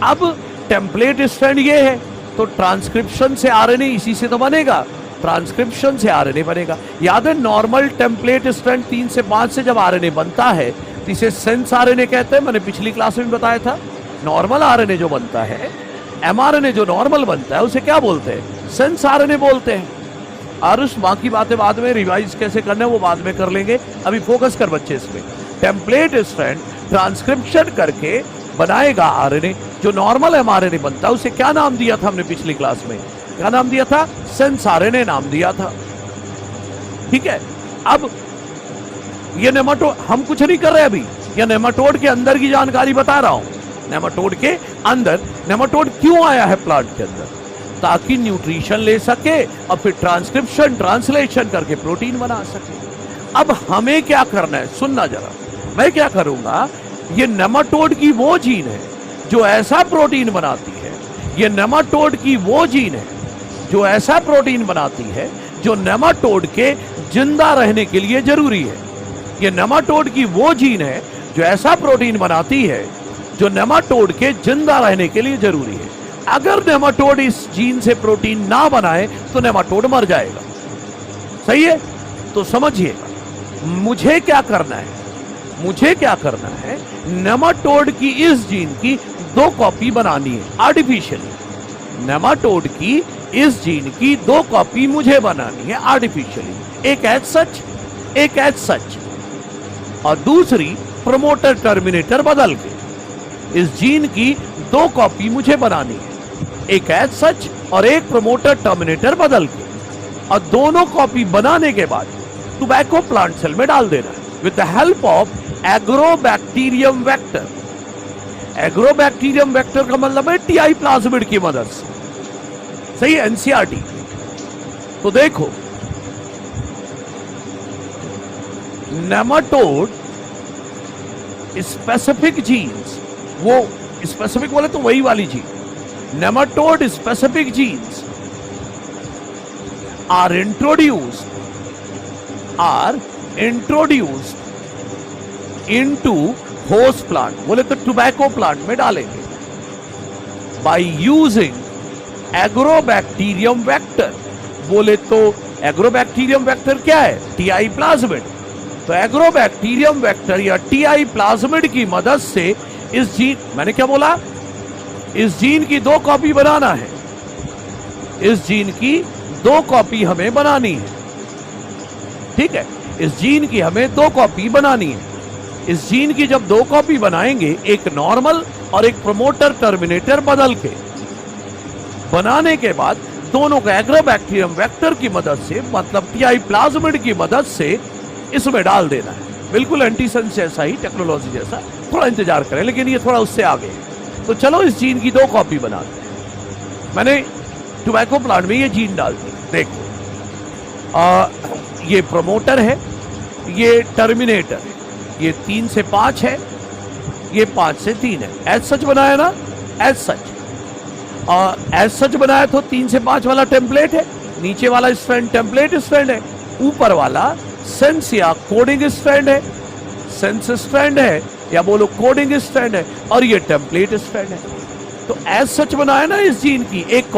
A: अब टेम्पलेट स्ट्रैंड ये है, तो ट्रांसक्रिप्शन से आरएनए इसी से तो बनेगा, ट्रांसक्रिप्शन से आरएनए बनेगा। याद है, नॉर्मल टेम्पलेट स्ट्रैंड 3 से 5 से जब आरएनए बनता है तो इसे सेंस आरएनए कहते हैं। मैंने पिछली क्लास में बताया था। नॉर्मल आरएनए जो बनता है, एमआरएनए जो नॉर्मल बनता है, उसे क्या बोलते हैं? सेंस आरएनए बोलते हैं। और उस बाकी बातें बाद में रिवाइज कैसे करना है वो बाद में कर लेंगे, अभी फोकस कर बच्चे इसमें। टेम्पलेट स्ट्रैंड ट्रांसक्रिप्शन करके बनाएगा आरएनए। जो नॉर्मल एमआरएनए बनता है उसे क्या नाम दिया था हमने पिछली क्लास में? क्या नाम दिया था? सेंस आरएनए नाम दिया था, ठीक है? अब ये नेमाटोड, हम कुछ नहीं कर रहे अभी, ये नेमाटोड के अंदर की जानकारी बता रहा हूं। नेमाटोड के अंदर, नेमाटोड क्यों आया है प्लांट के अंदर? ताकि न्यूट्रिशन ले सके और फिर ट्रांसक्रिप्शन, ट्रांसलेशन करके प्रोटीन बना सके। अब हमें क्या करना है, सुनना जरा। मैं क्या करूंगा, ये नेमाटोड की वो जीन है जो ऐसा प्रोटीन बनाती है, ये नेमाटोड की वो जीन है जो ऐसा प्रोटीन बनाती है जो नेमाटोड के जिंदा रहने के लिए जरूरी है। ये नेमाटोड की वो जीन है जो ऐसा प्रोटीन बनाती है जो नेमाटोड के जिंदा रहने के लिए जरूरी है। अगर नेमाटोड इस जीन से प्रोटीन ना बनाए तो नेमाटोड मर जाएगा। सही है? तो समझिएगा, मुझे क्या करना है, मुझे क्या करना है, नेमाटोड की इस जीन की 2 कॉपी बनानी है आर्टिफिशियली। नेमाटोड की इस जीन की 2 कॉपी मुझे बनानी है आर्टिफिशियली, एक एज सच, एक एज सच, और दूसरी प्रमोटर टर्मिनेटर बदल के। इस जीन की 2 कॉपी मुझे बनानी है, एक एज सच और एक प्रमोटर टर्मिनेटर बदल के, और दोनों कॉपी बनाने के बाद टोबैको प्लांट सेल में डाल देना है with the help of agrobacterium vector. Agrobacterium vector का मतलब है टीआई प्लाज्मिड की मदद से। सही है? एनसीईआरटी। तो देखो, नेमाटोड स्पेसिफिक जीन्स, वो स्पेसिफिक बोले तो वही वाली gene, nematode specific genes are introduced into host plant, बोले तो टोबैको प्लांट में डालेंगे बाय यूजिंग एग्रोबैक्टीरियम वेक्टर। बोले तो एग्रोबैक्टीरियम वेक्टर क्या है? TI plasmid. तो एग्रोबैक्टीरियम वेक्टर या टीआई प्लाज्मिड की मदद से इस जीन, मैंने क्या बोला? इस जीन की 2 कॉपी बनाना है, इस जीन की 2 कॉपी हमें बनानी है, ठीक है? इस जीन की हमें 2 कॉपी बनानी है। इस जीन की जब 2 कॉपी बनाएंगे, एक नॉर्मल और एक प्रमोटर टर्मिनेटर बदल के, बनाने के बाद दोनों को एग्रोबैक्टीरियम वेक्टर की मदद से, मतलब टीआई प्लाज्मिड की मदद से इसमें डाल देना है। बिल्कुल एंटीसेंस जैसा ही, टेक्नोलॉजी जैसा। थोड़ा इंतजार करें, लेकिन ये थोड़ा उससे आगे है। तो चलो इस जीन की 2 कॉपी बनाते हैं। मैंने टोबैको प्लांट में ये जीन डाल दी। देखो, ये प्रमोटर है, ये टर्मिनेटर है, ये 3 से 5 है, ये 5 से 3 है। एज सच बनाया ना, एज सच। एज सच बनाया तो 3 से 5 वाला टेम्पलेट है, नीचे वाला स्ट्रैंड टेम्पलेट स्ट्रैंड है, ऊपर वाला सेंस या कोडिंग स्ट्रैंड है, सेंस स्ट्रैंड है या बोलो कोडिंग स्ट्रैंड है, और ये टेम्पलेट स्ट्रैंड है। तो एज सच बनाया ना इस जीन की एक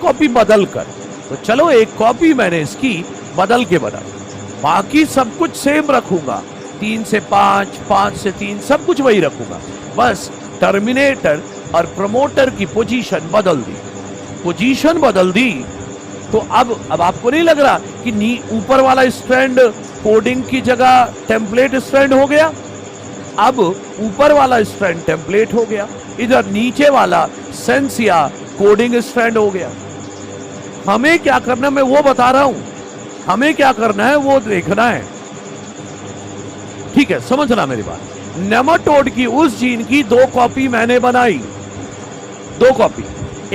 A: कॉपी बदल कर। तो चलो एक कॉपी मैंने इसकी बदल के बना, बाकी सब कुछ सेम रखूंगा, 3 से 5, 5 से 3, सब कुछ वही रखूंगा। बस टर्मिनेटर और प्रमोटर की पोजीशन बदल दी, पोजीशन बदल दी। तो अब आपको नहीं लग रहा कि ऊपर वाला स्ट्रैंड कोडिंग की जगह टेम्पलेट स्ट्रैंड हो गया? अब ऊपर वाला स्ट्रैंड टेम्पलेट हो गया, इधर नीचे वाला सेंस या कोडिंग स्ट्रैंड हो गया। हमें क्या करना है मैं वो बता रहा हूं, हमें क्या करना है वो देखना है, ठीक है, समझना मेरी बात। नेमाटोड की उस जीन की 2 कॉपी मैंने बनाई, 2 कॉपी,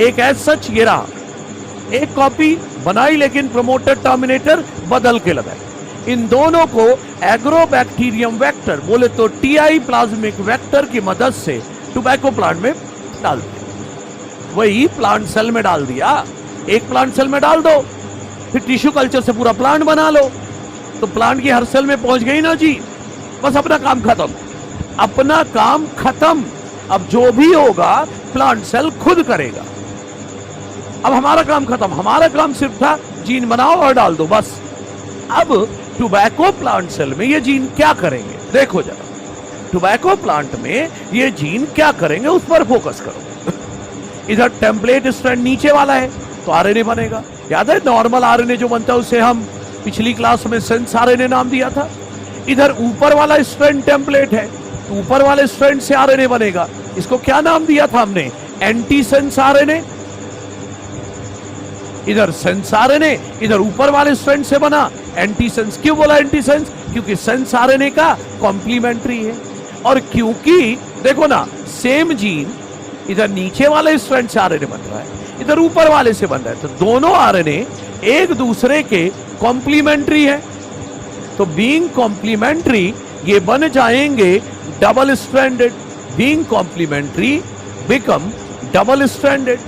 A: एक एज सच ये रहा, एक कॉपी बनाई लेकिन प्रमोटर टर्मिनेटर बदल के लगाए। इन दोनों को एग्रोबैक्टीरियम वेक्टर, बोले तो टीआई प्लाज्मिक वेक्टर की मदद से टोबैको प्लांट में डाल दिया। वही प्लांट सेल में डाल दिया, एक प्लांट सेल में डाल दो, फिर टिश्यू कल्चर से पूरा प्लांट बना लो, तो प्लांट की हर सेल में पहुंच गई ना जी, बस अपना काम खत्म, अपना काम खत्म। अब जो भी होगा प्लांट सेल खुद करेगा। अब हमारा काम खत्म, हमारा काम सिर्फ था जीन बनाओ और डाल दो, बस। अब टोबैको प्लांट सेल में ये जीन क्या करेंगे, देखो जरा, टोबैको प्लांट में ये जीन क्या करेंगे उस पर फोकस करो। इधर टेम्पलेट स्ट्रैंड नीचे वाला है तो आरएनए बनेगा। याद है नॉर्मल आरएनए जो बनता है उसे हम पिछली क्लास में सेंस आरएनए नाम दिया था। इधर ऊपर वाला स्ट्रैंड टेम्पलेट है तो ऊपर वाले स्ट्रैंड से आरएनए बनेगा, इसको क्या नाम दिया था हमने, एंटी सेंस आरएनए। इधर सेंस आरएनए, इधर ऊपर वाले स्ट्रैंड से बना एंटी सेंस। क्यों बोला एंटी सेंस, क्योंकि सेंस आरएनए का कॉम्प्लीमेंट्री है, और क्योंकि देखो ना सेम जीन इधर नीचे वाले स्ट्रैंड से आरएनए बन रहा है, इधर ऊपर वाले से बन रहा है, तो दोनों आरएनए एक दूसरे के कॉम्प्लीमेंट्री है, तो बीइंग कॉम्प्लीमेंट्री ये बन जाएंगे double stranded. Being complementary become double stranded.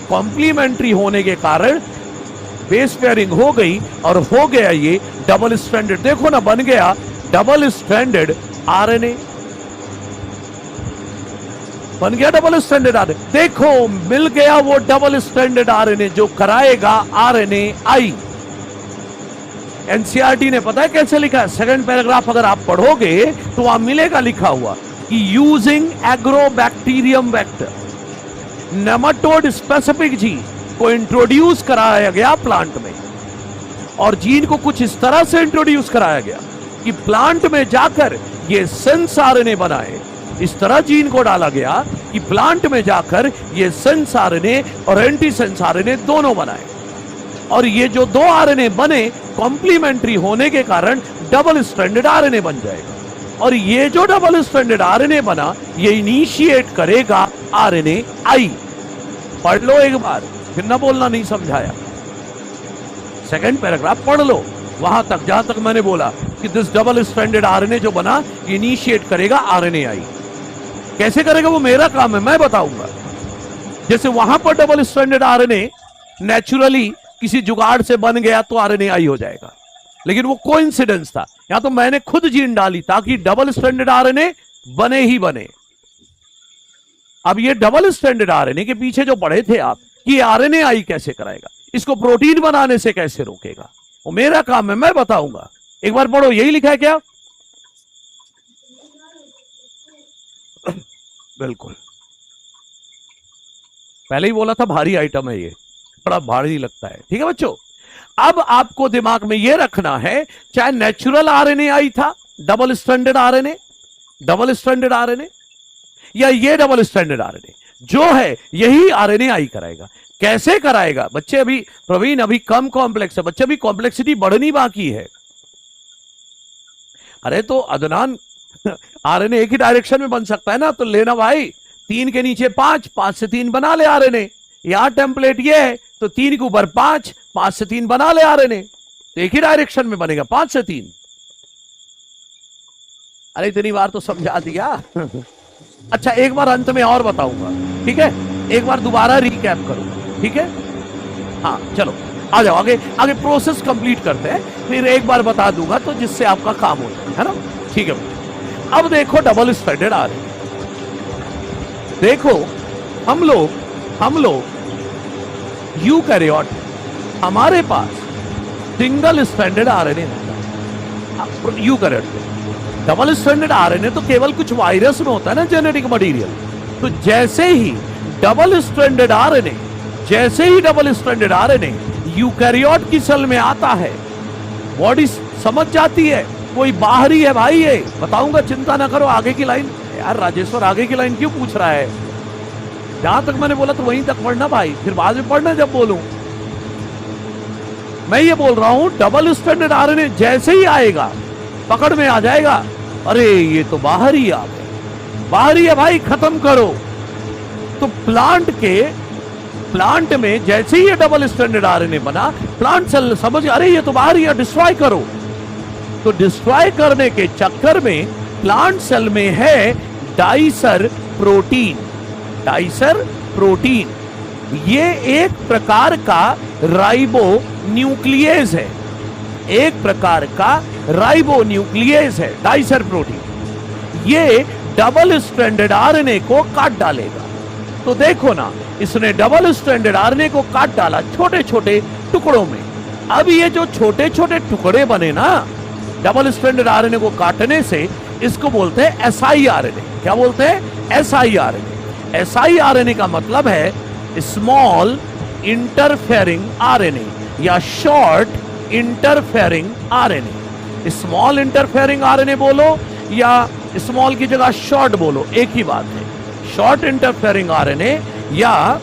A: Complementary होने के कारण बेस पेयरिंग हो गई और हो गया ये डबल स्ट्रैंडेड। देखो ना बन गया डबल स्ट्रैंडेड आरएनए, बन गया डबल स्ट्रैंडेड आरएनए। देखो मिल गया वो डबल स्ट्रैंडेड आरएनए जो कराएगा आरएनए आई। एनसीईआरटी ने पता है कैसे लिखा है, सेकंड पैराग्राफ अगर आप पढ़ोगे तो वहां मिलेगा लिखा हुआ कि using agrobacterium vector nematode specific gene को इंट्रोड्यूस कराया गया प्लांट में, और जीन को कुछ इस तरह से इंट्रोड्यूस कराया गया कि प्लांट में जाकर ये सेंस आरएनए बनाए। इस तरह जीन को डाला गया कि प्लांट में जाकर ये सेंस आरएनए और एंटी सेंस आरएनए दोनों बनाए, और ये जो 2 आरएनए बने कॉम्प्लीमेंट्री होने के कारण डबल स्ट्रैंडेड आरएनए बन जाएगा, और ये जो डबल स्ट्रैंडेड आरएनए बना ये इनिशिएट करेगा आरएनए आई। पढ़ लो एक बार, फिर ना बोलना नहीं समझाया। सेकंड पैराग्राफ पढ़ लो वहां तक जहां तक मैंने बोला कि दिस डबल स्ट्रैंडेड आरएनए जो बना इनिशिएट करेगा आरएनए आई। कैसे करेगा वो मेरा काम है, मैं बताऊंगा। जैसे वहां पर डबल स्ट्रैंडेड आरएनए नेचुरली किसी जुगाड़ से बन गया तो आरएनए आई हो जाएगा, लेकिन वो कोइंसिडेंस था। यहां तो मैंने खुद जीन डाली ताकि डबल स्ट्रैंडेड आरएनए बने ही बने। अब ये डबल स्ट्रैंडेड आरएनए के पीछे जो पढ़े थे आप कि आरएनए आई कैसे कराएगा, इसको प्रोटीन बनाने से कैसे रोकेगा, वो मेरा काम है, मैं बताऊंगा। एक बार पढ़ो, यही लिखा है क्या? बिल्कुल, पहले ही बोला था भारी आइटम है ये, बड़ा भारी लगता है। ठीक है बच्चों, अब आपको दिमाग में ये रखना है चाहे नेचुरल आरएनए आई था डबल स्ट्रैंडेड आरएनए, या ये डबल स्ट्रैंडेड आरएनए जो है यही आरएनए आई कराएगा। कैसे कराएगा बच्चे, अभी प्रवीण अभी कम कॉम्प्लेक्स है बच्चे, अभी कॉम्प्लेक्सिटी बढ़नी बाकी है। अरे तो अदनान आरएनए एक ही डायरेक्शन में बन सकता है ना, तो लेना भाई 3 के नीचे 5, 5 से 3 बना ले आरएनए। यहां टेम्पलेट ये है तो 3 के ऊपर 5, 5 से 3 बना ले आरएनए, तो एक ही डायरेक्शन में बनेगा 5 से 3। अरे इतनी बार तो समझा दिया। अच्छा एक बार अंत में और बताऊंगा, ठीक है, एक बार दोबारा रिकैप करूंगा, ठीक है। हाँ चलो आ जाओ आगे, आगे प्रोसेस कंप्लीट करते हैं, फिर एक बार बता दूंगा तो जिससे आपका काम हो जाए, है ना। ठीक है, अब देखो डबल स्ट्रैंडेड आरएनए। देखो हम लोग यूकैरियोट, हमारे पास सिंगल स्ट्रैंडेड आरएनए होता है। यूकैरियोट डबल स्ट्रैंडेड आरएनए तो केवल कुछ वायरस में होता है ना, जेनेटिक मटेरियल। तो जैसे ही डबल स्ट्रैंडेड आरएनए यूकैरियोट की सेल में आता है, बॉडी समझ जाती है कोई बाहरी है भाई, ये बताऊंगा, चिंता ना करो। आगे की लाइन यार राजेश्वर, आगे की लाइन क्यों पूछ रहा है? जहां तक मैंने बोला तो वहीं तक पढ़ना भाई, फिर बाद में पढ़ना जब बोलूं। मैं ये बोल रहा हूं डबल स्ट्रैंडेड आरएनए जैसे ही आएगा, पकड़ में आ जाएगा अरे ये तो बाहर ही आ गए, बाहर ही है भाई, खत्म करो। तो प्लांट में जैसे ही ये डबल स्ट्रैंडेड आरएनए बना, प्लांट सेल समझ, अरे ये तो बाहर ही है, डिस्ट्रॉय करो। तो डिस्ट्रॉय करने के चक्कर में प्लांट सेल में है डाइसर प्रोटीन। डाइसर प्रोटीन ये एक प्रकार का राइबो न्यूक्लियस है, एक प्रकार का राइबो न्यूक्लियस है डाइसर प्रोटीन। ये डबल स्ट्रैंडेड आरएनए को काट डालेगा। तो देखो ना, इसने डबल स्ट्रैंडेड आरएनए को काट डाला छोटे छोटे टुकड़ों में। अब ये जो छोटे छोटे टुकड़े बने ना डबल स्ट्रैंडेड आरएनए को काटने से, इसको बोलते हैं siRNA। क्या बोलते हैं? siRNA। siRNA का मतलब है स्मॉल इंटरफेरिंग आरएनए या short interfering RNA. Small interfering RNA बोलो या स्मॉल की जगह शॉर्ट बोलो, एक ही बात है। शॉर्ट इंटरफेरिंग आरएनए या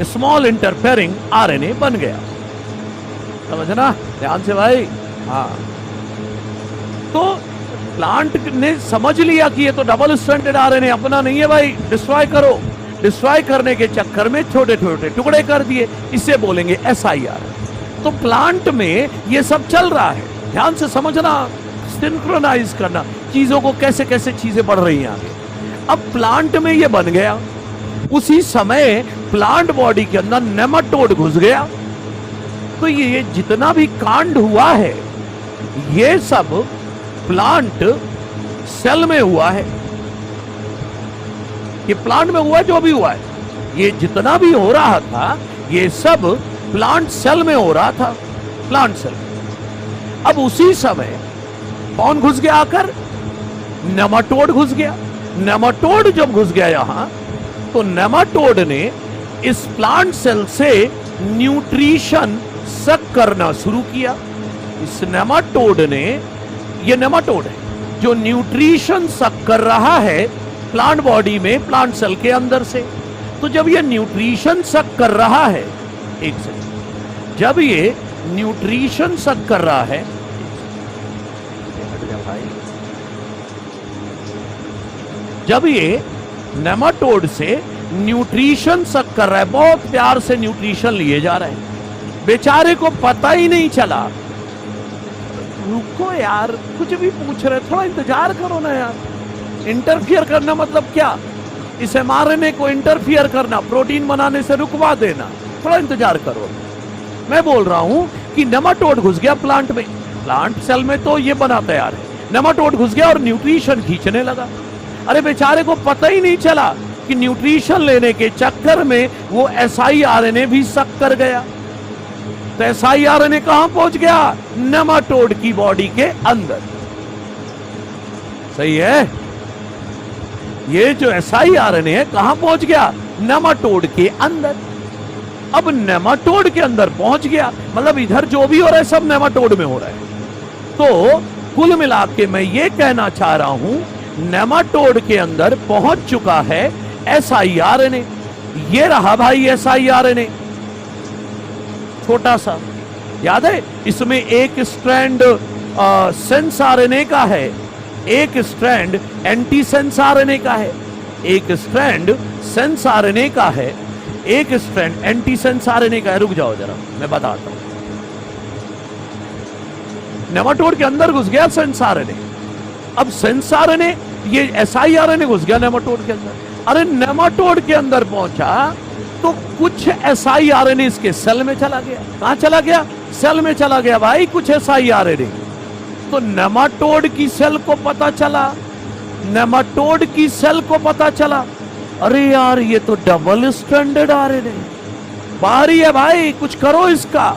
A: स्मॉल इंटरफेरिंग आरएनए बन गया। समझना ध्यान से भाई। हाँ, तो प्लांट ने समझ लिया कि ये तो डबल स्ट्रैंडेड आरएनए अपना नहीं है भाई, डिस्ट्रॉय करो। डिस्ट्रॉय करने के चक्कर में छोटे छोटे टुकड़े कर दिए, इसे बोलेंगे siRNA। तो प्लांट में ये सब चल रहा है, ध्यान से समझना, सिंक्रोनाइज करना चीजों को, कैसे कैसे चीजें बढ़ रही हैं आगे। अब प्लांट में ये बन गया, उसी समय प्लांट बॉडी के अंदर नेमाटोड घुस गया। तो ये जितना भी कांड हुआ है ये सब प्लांट सेल में हुआ है। ये प्लांट में हुआ है, जो भी हुआ है, ये जितना भी हो रहा था ये सब प्लांट सेल में हो रहा था, प्लांट सेल। अब उसी समय कौन घुस गया आकर? नेमाटोड घुस गया। नेमाटोड जब घुस गया यहां, तो नेमाटोड ने इस प्लांट सेल से न्यूट्रिशन सक करना शुरू किया। इस नेमाटोड ने, ये नेमाटोड है जो न्यूट्रिशन सक कर रहा है प्लांट बॉडी में, प्लांट सेल के अंदर से। तो जब ये न्यूट्रिशन सक कर रहा है, एक सेकंड, जब ये न्यूट्रिशन सक कर रहा है, जब ये नेमाटोड से न्यूट्रिशन सक कर रहा है, बहुत प्यार से न्यूट्रिशन लिए जा रहे हैं, बेचारे को पता ही नहीं चला। रुको यार, कुछ भी पूछ रहे, थोड़ा इंतजार करो ना यार। इंटरफियर करना मतलब क्या? इसे मारने को इंटरफियर करना, प्रोटीन बनाने से रुकवा देना। थोड़ा इंतजार करो। मैं बोल रहा हूं कि नेमाटोड घुस गया प्लांट में, प्लांट सेल में तो ये बना तैयार है। नेमाटोड घुस गया और न्यूट्रिशन खींचने लगा। अरे बेचारे को पता ही नहीं चला कि न्यूट्रिशन लेने के चक्कर में वो siRNA भी सक कर गया। तो siRNA कहां पहुंच गया? नेमाटोड की बॉडी के अंदर। सही है? ये जो siRNA है कहां पहुंच गया? नेमाटोड के अंदर। अब नेमाटोड के अंदर पहुंच गया, मतलब इधर जो भी हो रहा है सब नेमाटोड में हो रहा है। तो कुल मिला के मैं ये कहना चाह रहा हूं, नेमाटोड के अंदर पहुंच चुका है siRNA। ये रहा भाई siRNA, छोटा सा, याद है? इसमें एक स्ट्रैंड सेंस आरएनए का है, एक स्ट्रैंड एंटी सेंस आरएनए का है, एक स्ट्रैंड सेंस आरएनए का है, एक स्ट्रैंड एंटी सेंस आरएनए का है। रुक जाओ जरा, मैं बताता हूं। नेमाटोड के अंदर घुस गया सेंस आरएनए। अब सेंस आरएनए, ये siRNA घुस गया नेमाटोड के अंदर। अरे नेमाटोड के अंदर पहुंचा तो कुछ siRNA इसके सेल में चला गया। कहां चला गया? सेल में चला गया भाई कुछ siRNA। तो नेमाटोड की सेल को पता चला, नेमाटोड की सेल को पता चला, अरे यार ये तो डबल स्ट्रैंडेड आरएनए बाहरी है भाई, कुछ करो इसका।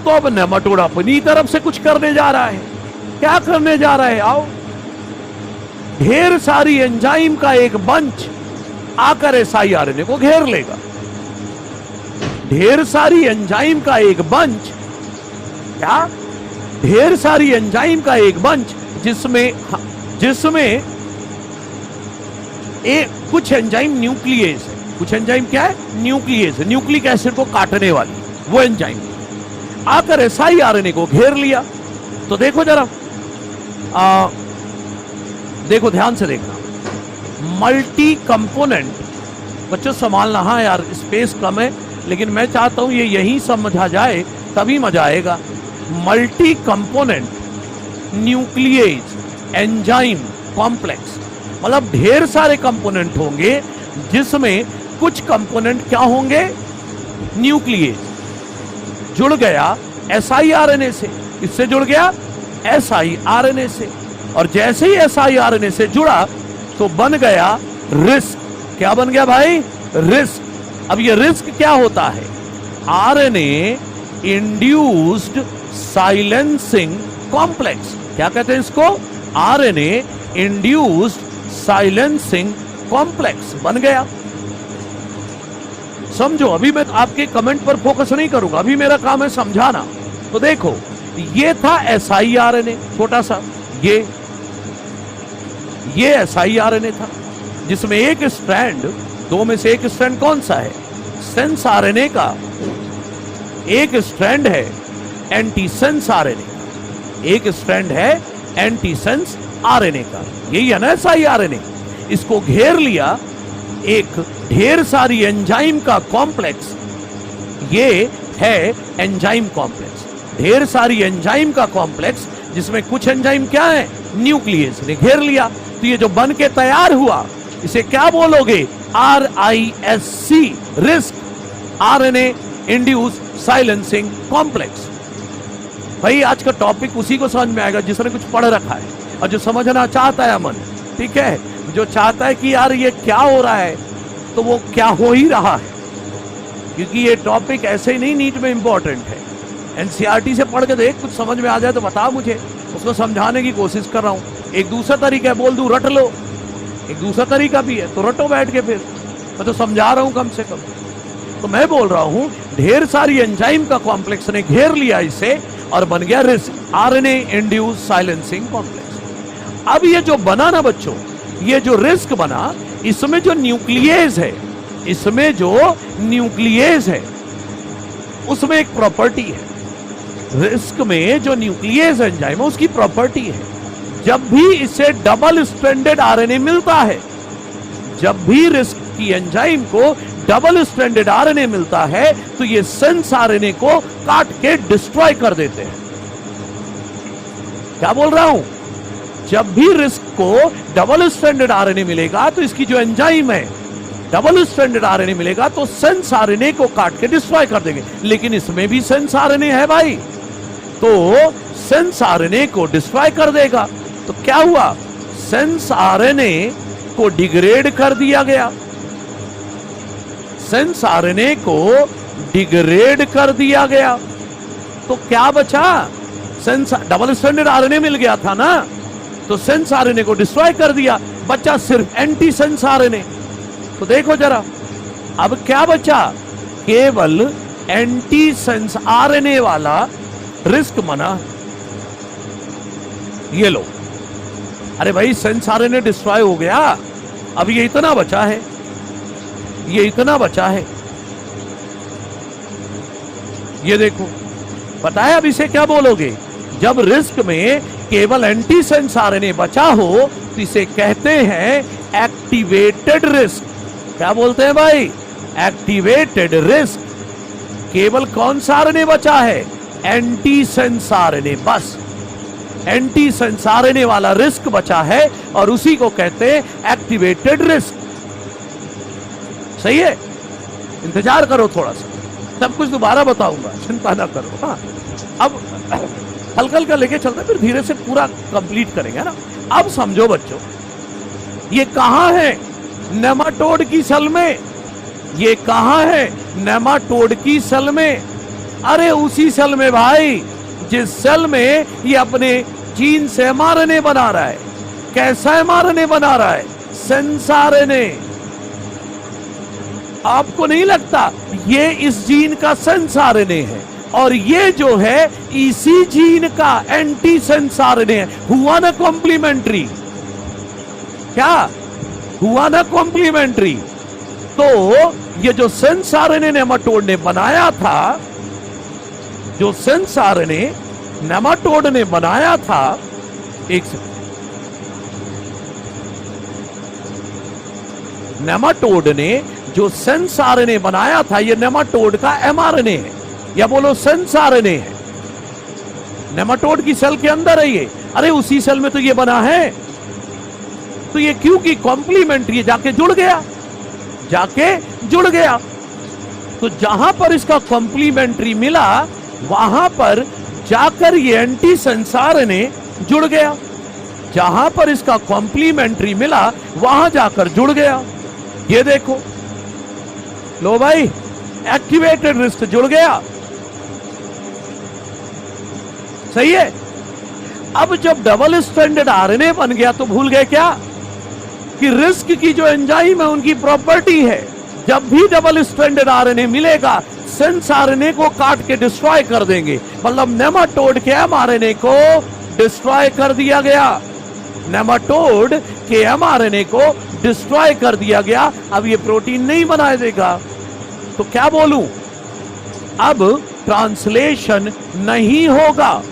A: तो अब नेमाटोड अपनी तरफ से कुछ करने जा रहा है। क्या करने जा रहा है? आओ, ढेर सारी एंजाइम का एक बंच आकर siRNA को घेर लेगा। ढेर सारी एंजाइम का एक बंच, क्या? ढेर सारी एंजाइम का एक बंच जिसमें कुछ एंजाइम न्यूक्लियस है। कुछ एंजाइम क्या है? न्यूक्लियस है, न्यूक्लिक एसिड को काटने वाली वो एंजाइम आकर siRNA को घेर लिया। तो देखो जरा, देखो ध्यान से देखना, मल्टी कंपोनेंट, बच्चों संभालना, हाँ यार स्पेस कम है लेकिन मैं चाहता हूं ये यहीं समझा जाए तभी मजा आएगा। Multi component nuclease enzyme complex, मतलब ढेर सारे कंपोनेंट होंगे जिसमें कुछ कंपोनेंट क्या होंगे, न्यूक्लियेज, जुड़ गया siRNA से, इससे जुड़ गया siRNA से, और जैसे ही siRNA से जुड़ा तो बन गया रिस्क। क्या बन गया भाई, रिस्क। अब ये रिस्क क्या होता है, आरएनए इंड्यूस्ड साइलेंसिंग कॉम्प्लेक्स। क्या कहते हैं इसको, आरएनए इंड्यूस्ड साइलेंसिंग कॉम्प्लेक्स बन गया। समझो, अभी मैं आपके कमेंट पर फोकस नहीं करूंगा, अभी मेरा काम है समझाना। तो देखो ये था siRNA छोटा सा, ये siRNA था जिसमें एक स्ट्रैंड, दो में से एक स्ट्रैंड कौन सा है, सेंस आरएनए का, एक स्ट्रैंड है एंटीसेंस आरएनए का, एक स्ट्रैंड है एंटीसेंस आरएनए का, यही है ना siRNA। इसको घेर लिया एक ढेर सारी एंजाइम का कॉम्प्लेक्स, ये है एंजाइम कॉम्प्लेक्स, ढेर सारी एंजाइम का कॉम्प्लेक्स जिसमें कुछ एंजाइम क्या है, न्यूक्लियस ने घेर लिया। तो ये जो बन के तैयार हुआ इसे क्या बोलोगे, RISC, risk, RNA induce silencing complex. भाई आज का टॉपिक उसी को समझ में आएगा जिसने कुछ पढ़ रखा है और जो समझना चाहता है अमन, ठीक है, जो चाहता है कि यार ये क्या हो रहा है तो वो क्या हो ही रहा है, क्योंकि ये टॉपिक ऐसे ही नहीं नीट में इंपॉर्टेंट है। एनसीईआरटी से पढ़ के देख, कुछ समझ में आ जाए तो बता मुझे, उसको समझाने की कोशिश कर रहा हूं। एक दूसरा तरीका है, बोल दूं रट लो, एक दूसरा तरीका भी है तो रटो बैठ के, फिर मैं तो समझा रहा हूं कम से कम। तो मैं बोल रहा हूं ढेर सारी एंजाइम का कॉम्प्लेक्स ने घेर लिया इसे और बन गया risk, RNA induce silencing complex. अब ये जो बना ना बच्चों, ये जो रिस्क बना, इसमें जो न्यूक्लियेज है, इसमें जो न्यूक्लियेज है उसमें एक प्रॉपर्टी है, रिस्क में जो न्यूक्लियेज एंजाइम है उसकी प्रॉपर्टी है, जब भी इसे डबल स्ट्रैंडेड आरएनए मिलता है, जब भी रिस्क की एंजाइम को डबल स्ट्रैंडेड आरएनए मिलता है तो ये सेंस आरएनए को काट के डिस्ट्रॉय कर देते हैं। क्या बोल रहा हूं, जब भी रिस्क को डबल स्ट्रैंडेड आरएनए मिलेगा तो इसकी जो एंजाइम है, डबल स्ट्रैंडेड आरएनए मिलेगा तो सेंस आरएनए को काट के डिस्ट्रॉय कर देंगे। लेकिन इसमें भी सेंस आरएनए है भाई, तो सेंस आरएनए को डिस्ट्रॉय कर देगा। तो क्या हुआ, सेंस आरएनए को डिग्रेड कर दिया गया, सेंस आरएनए को डिग्रेड कर दिया गया, तो क्या बचा, सेंस डबल स्ट्रैंडेड आरएनए मिल गया था ना, तो सेंस आरएनए को डिस्ट्रॉय कर दिया, बचा सिर्फ एंटी सेंस आरएनए। तो देखो जरा, अब क्या बचा, केवल एंटी सेंस आरएनए वाला रिस्क बना। ये लो, अरे भाई सेंस आरएनए डिस्ट्रॉय हो गया, अब ये इतना बचा है, ये इतना बचा है, ये देखो, पता है अब इसे क्या बोलोगे, जब रिस्क में केवल एंटी सेंस आरएनए बचा हो तो इसे कहते हैं एक्टिवेटेड रिस्क। क्या बोलते हैं भाई, एक्टिवेटेड रिस्क। केवल कौन सा आरएनए बचा है, एंटी सेंस आरएनए, बस एंटी सेंस आरएनए वाला रिस्क बचा है और उसी को कहते हैं एक्टिवेटेड रिस्क। सही है, इंतजार करो थोड़ा सा, सब कुछ दोबारा बताऊंगा, चिंता ना करो। हाँ, अब हल्का हल्का लेके चलते फिर धीरे से पूरा कंप्लीट करेंगे ना। अब समझो बच्चों, ये कहां है, नेमाटोड की सेल में, ये कहां है, नेमाटोड की सेल में। अरे उसी सेल में भाई, जिस सेल में ये अपने जीन से एमआरएनए बना रहा है। कैसा एमआरएनए बना रहा है, सेंस आरएनए। आपको नहीं लगता ये इस जीन का सेंस आरएनए है और ये जो है इसी जीन का एंटी सेंस आरएनए है। हुआ ना कॉम्प्लीमेंट्री, क्या हुआ ना कॉम्प्लीमेंट्री। तो ये जो सेंस आरएनए नेमाटोड ने बनाया था, जो सेंस आरएनए नेमाटोड ने बनाया था, एक सेकंड, नेमाटोड ने जो सेंस आरएनए बनाया था, ये नेमाटोड का एमआरएनए है, या बोलो सेंस आरएनए है। नेमाटोड की सेल के अंदर है ये। अरे उसी सेल में तो ये बना है, तो ये क्यों की कॉम्प्लीमेंट्री जाके जुड़ गया, जाके जुड़ गया। तो जहां पर इसका कॉम्प्लीमेंट्री मिला वहां पर जाकर ये एंटी सेंस आरएनए जुड़ गया। जहां पर इसका कॉम्प्लीमेंट्री मिला वहां जाकर जुड़ गया। ये देखो, लो भाई, एक्टिवेटेड रिस्ट जुड़ गया। सही है। अब जब डबल स्ट्रैंडेड आरएनए बन गया तो भूल गए क्या कि रिस्क की जो एंजाइम है उनकी प्रॉपर्टी है, जब भी डबल स्ट्रैंडेड आरएनए मिलेगा सेंस आरएनए को काट के डिस्ट्रॉय कर देंगे। मतलब नेमाटोड के एमआरएनए को डिस्ट्रॉय कर दिया गया, नेमाटोड के एमआरएनए को डिस्ट्रॉय कर दिया गया। अब ये प्रोटीन नहीं बना देगा, तो क्या बोलूं, अब ट्रांसलेशन नहीं होगा।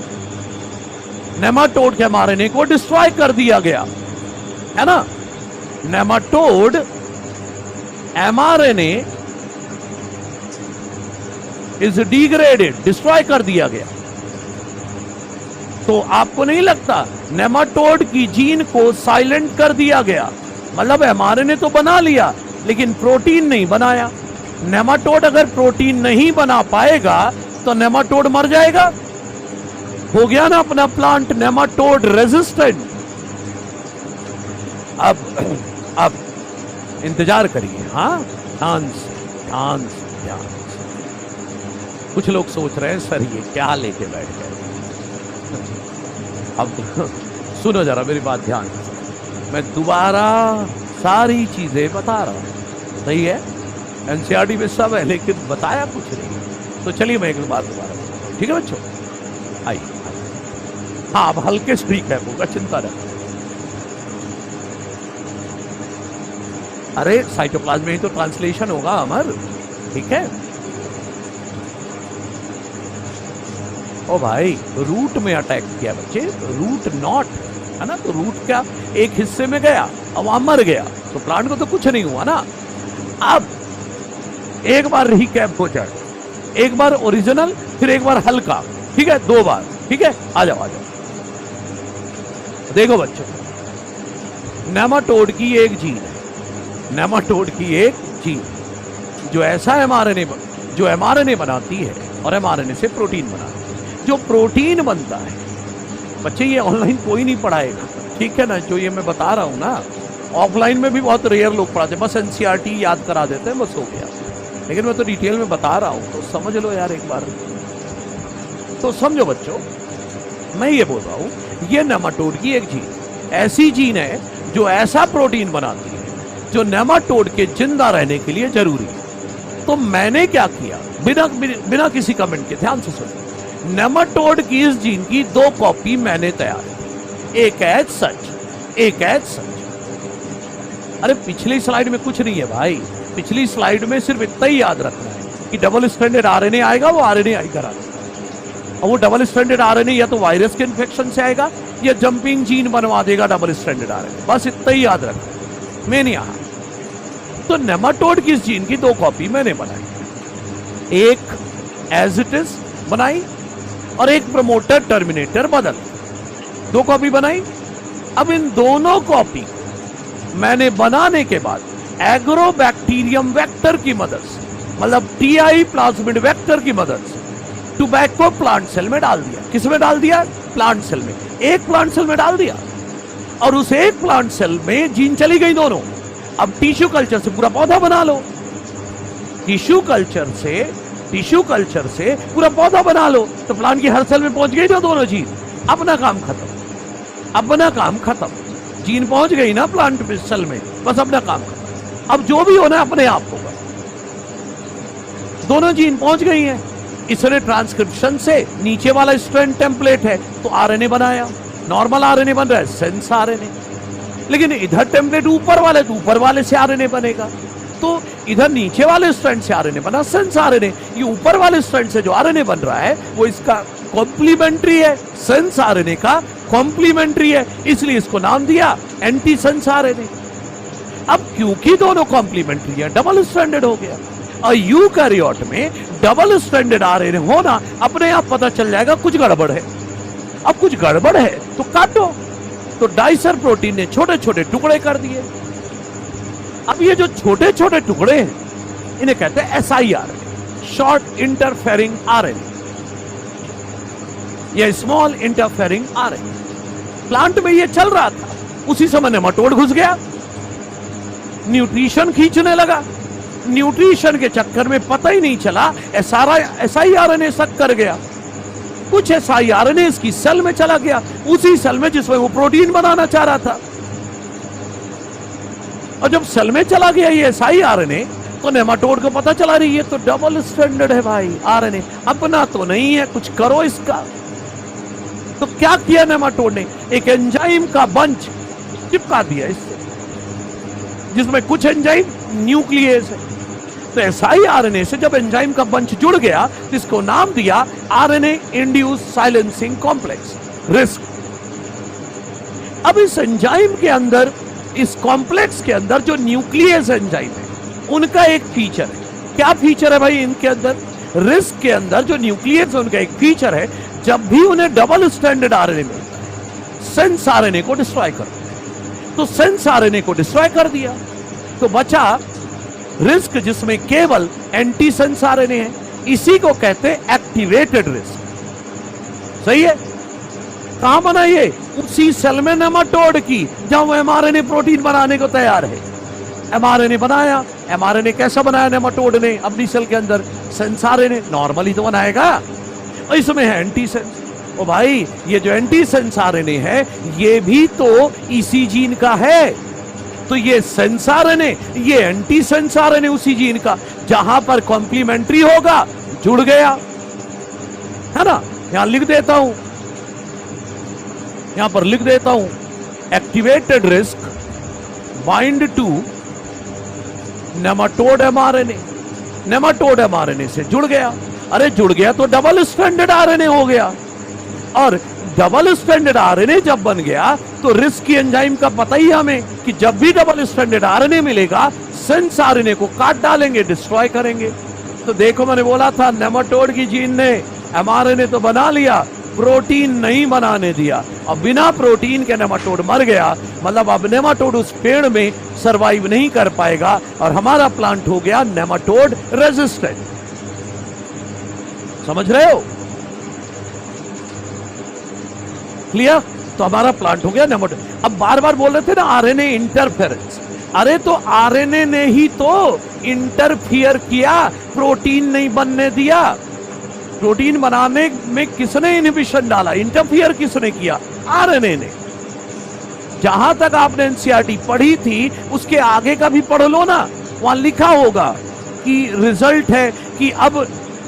A: नेमाटोड के एमआरएनए को डिस्ट्रॉय कर दिया गया है ना। Nematode mRNA is degraded, destroy कर दिया गया। तो आपको नहीं लगता नेमाटोड की जीन को साइलेंट कर दिया गया, मतलब एमआरएनए तो बना लिया लेकिन प्रोटीन नहीं बनाया। नेमाटोड अगर प्रोटीन नहीं बना पाएगा तो नेमाटोड मर जाएगा। हो गया ना अपना प्लांट नेमाटोड रेजिस्टेंट। अब इंतजार करिए, हाँ, ध्यान से। कुछ लोग सोच रहे हैं सर ये क्या लेके बैठ गए। अब सुनो जरा मेरी बात ध्यान से, मैं दोबारा सारी चीजें बता रहा हूं, सही है। एनसीईआरटी में सब है लेकिन बताया कुछ नहीं। तो चलिए मैं एक बात दोबारा बताता हूं, ठीक है बच्चों, आइए। हाँ, अब हल्के से रिकैप होगा, चिंता नहीं। अरे साइटोप्लाज्म में ही तो ट्रांसलेशन होगा अमर, ठीक है। ओ भाई, रूट में अटैक किया बच्चे, रूट नॉट है ना, तो रूट क्या एक हिस्से में गया, अब वहां मर गया, तो प्लांट को तो कुछ नहीं हुआ ना। अब एक बार रिकैप हो जाए, एक बार ओरिजिनल, फिर एक बार हल्का, ठीक है, 2 बार, ठीक है। आ जाओ। देखो बच्चों, नेमाटोड की एक जीन है, नेमाटोड की एक जीन जो ऐसा एमआरएनए बनाती है और एमआरएनए से प्रोटीन बनाती है। जो प्रोटीन बनता है बच्चे, ये ऑनलाइन कोई नहीं पढ़ाएगा, ठीक है ना। जो ये मैं बता रहा हूं ना, ऑफलाइन में भी बहुत रेयर लोग पढ़ाते हैं, बस एनसीईआरटी याद करा देते हैं, बस हो गया। लेकिन मैं तो डिटेल में बता रहा हूं, तो समझ लो यार एक बार। तो समझो बच्चों, मैं ये बोल रहा हूं, ये नेमाटोड की एक जीन ऐसी जीन है जो ऐसा प्रोटीन बनाती है जो नेमाटोड के जिंदा रहने के लिए जरूरी है। तो मैंने क्या किया, बिना किसी कमेंट के, ध्यान से सुनो, नेमाटोड की इस जीन की 2 कॉपी मैंने तैयार की, एक एज सच, एक एज सच। अरे पिछली स्लाइड में कुछ नहीं है भाई, पिछली स्लाइड में सिर्फ इतना ही याद रखना है कि डबल स्ट्रैंडेड आरएनए आएगा, वो आरएनए आएगा, और वो डबल स्ट्रैंडेड आरएनए या तो वायरस के इन्फेक्शन से आएगा या जंपिंग जीन बनवा देगा डबल स्ट्रैंडेड आरएनए, बस इतना ही याद रखना है। मैंने यहां तो नेमाटोड की इस जीन की 2 कॉपी मैंने बनाई, एक एज इट इज बनाई और एक प्रमोटर टर्मिनेटर बदल, 2 कॉपी बनाई। अब इन दोनों कॉपी मैंने बनाने के बाद एग्रोबैक्टीरियम वेक्टर की मदद से, मतलब टीआई प्लाज्मिड वेक्टर की मदद से टोबैको प्लांट सेल में डाल दिया। किस में डाल दिया? प्लांट सेल में। एक प्लांट सेल में डाल दिया और उस एक प्लांट सेल में जीन चली गई दोनों। अब टिश्यू कल्चर से पूरा पौधा बना लो, टिश्यू कल्चर से पूरा पौधा बना लो, तो प्लांट की हर सेल में पहुंच गई ना दोनों जीन। अपना काम खत्म, जीन पहुंच गई ना प्लांट सेल में, बस अपना काम खत्म। अब जो भी होना अपने आप होगा। दोनों जीन पहुंच गई हैं, इसने ट्रांसक्रिप्शन से नीचे वाला स्ट्रैंड टेम्पलेट है तो आरएनए बनाया, नॉर्मल आरएनए बन रहा है, सेंस आरएनए। लेकिन इधर टेम्पलेट ऊपर वाले, तो ऊपर वाले से आरएनए बनेगा, तो इधर नीचे वाले स्ट्रैंड से आरएनए बना सेंस आरएनए। ये ऊपर वाले स्ट्रैंड से जो आरएनए बन रहा है वो इसका कॉम्प्लीमेंट्री है, सेंस आरएनए का कॉम्प्लीमेंट्री है, इसलिए इसको नाम दिया एंटी सेंस आरएनए। अब क्योंकि दोनों कॉम्प्लीमेंट्री है, डबल स्ट्रैंडेड हो गया। और यूकैरियोट में डबल स्ट्रैंडेड आरएनए होना अपने आप पता चल जाएगा कुछ गड़बड़ है। अब कुछ गड़बड़ है तो काटो। तो डाइसर प्रोटीन ने छोटे छोटे टुकड़े कर दिए। अब ये जो छोटे छोटे टुकड़े हैं इन्हें कहते हैं SIRNA, शॉर्ट इंटरफेरिंग आरएनए या स्मॉल इंटरफेरिंग आरएनए। प्लांट में ये चल रहा था, उसी समय नेमाटोड घुस गया, न्यूट्रिशन खींचने लगा। न्यूट्रिशन के चक्कर में पता ही नहीं चला SIRNA सक कर गया। कुछ SIRNA इसकी सेल में चला गया, उसी सेल में जिसमें वो प्रोटीन बनाना चाह रहा था। और जब सेल में चला गया ये SIRNA तो नेमाटोड को पता चला रही है तो डबल स्टैंडर्ड है भाई आरएनए, अपना तो नहीं है, कुछ करो इसका। तो क्या किया नेमाटोड ने, एक एंजाइम का बंच चिपका दिया इससे, जिसमें कुछ एंजाइम न्यूक्लियस है। तो SIRNA से जब एंजाइम का बंच जुड़ गया तो इसको नाम दिया RNA induce silencing complex, risk. अब इस एंजाइम के अंदर, इस कॉम्प्लेक्स के अंदर जो न्यूक्लियस एंजाइम है उनका एक फीचर है। क्या फीचर है भाई इनके अंदर? रिस्क के अंदर जो न्यूक्लियस है उनका एक फीचर है, जब भी उन्हें डबल स्टैंडर्ड आरएनए मिलता है सेंस आरएनए को डिस्ट्रॉय कर देते। तो सेंस आरएनए को डिस्ट्रॉय कर दिया तो बचा रिस्क, जिसमें केवल एंटी सेंस आरएनए है। इसी को कहते हैं एक्टिवेटेड रिस्क। सही है। कहां बना ये? उसी सेल में नेमाटोड की, जहां वो एमआरएनए प्रोटीन बनाने को तैयार है। एमआरएनए बनाया। एमआरएनए कैसा बनाया नेमाटोड ने अपनी सेल के अंदर? सेंस आरएनए नॉर्मली तो बनाएगा, और इसमें है एंटी सेंस। ओ भाई, ये जो एंटी सेंस आरएनए है ये भी तो इसी जीन का है। तो ये सेंस आरएनए, ये एंटी सेंस आरएनए उसी जीन का, जहां पर कॉम्प्लीमेंट्री होगा जुड़ गया है ना। यहां लिख देता हूं, यहां पर लिख देता हूं, activated RISC bind to nematode mRNA. Nematode mRNA से जुड़ गया। अरे जुड़ गया तो डबल स्ट्रैंडेड आरएनए हो गया। और डबल स्ट्रैंडेड आरएनए जब बन गया तो रिस्क की एंजाइम का पता ही हमें कि जब भी डबल स्ट्रैंडेड आरएनए मिलेगा सेंस आरएनए को काट डालेंगे, डिस्ट्रॉय करेंगे। तो देखो, मैंने बोला था नेमाटोड की जीन ने एमआरएनए तो बना लिया, प्रोटीन नहीं बनाने दिया। अब बिना प्रोटीन के नेमाटोड मर गया, मतलब अब नेमाटोड उस पेड़ में सरवाइव नहीं कर पाएगा और हमारा प्लांट हो गया नेमाटोड रेजिस्टेंट। समझ रहे हो? क्लियर? तो हमारा प्लांट हो गया नेमाटोड। अब बार बार बोल रहे थे ना आरएनए इंटरफेरेंस। अरे तो आरएनए ने ही तो इंटरफियर किया, प्रोटीन नहीं बनने दिया। प्रोटीन बनाने में किसने इनहिबिशन डाला, इंटरफियर किसने किया? आरएनए ने। जहां तक आपने एनसीईआरटी पढ़ी थी उसके आगे का भी पढ़ लो ना, वहां लिखा होगा कि रिजल्ट है कि अब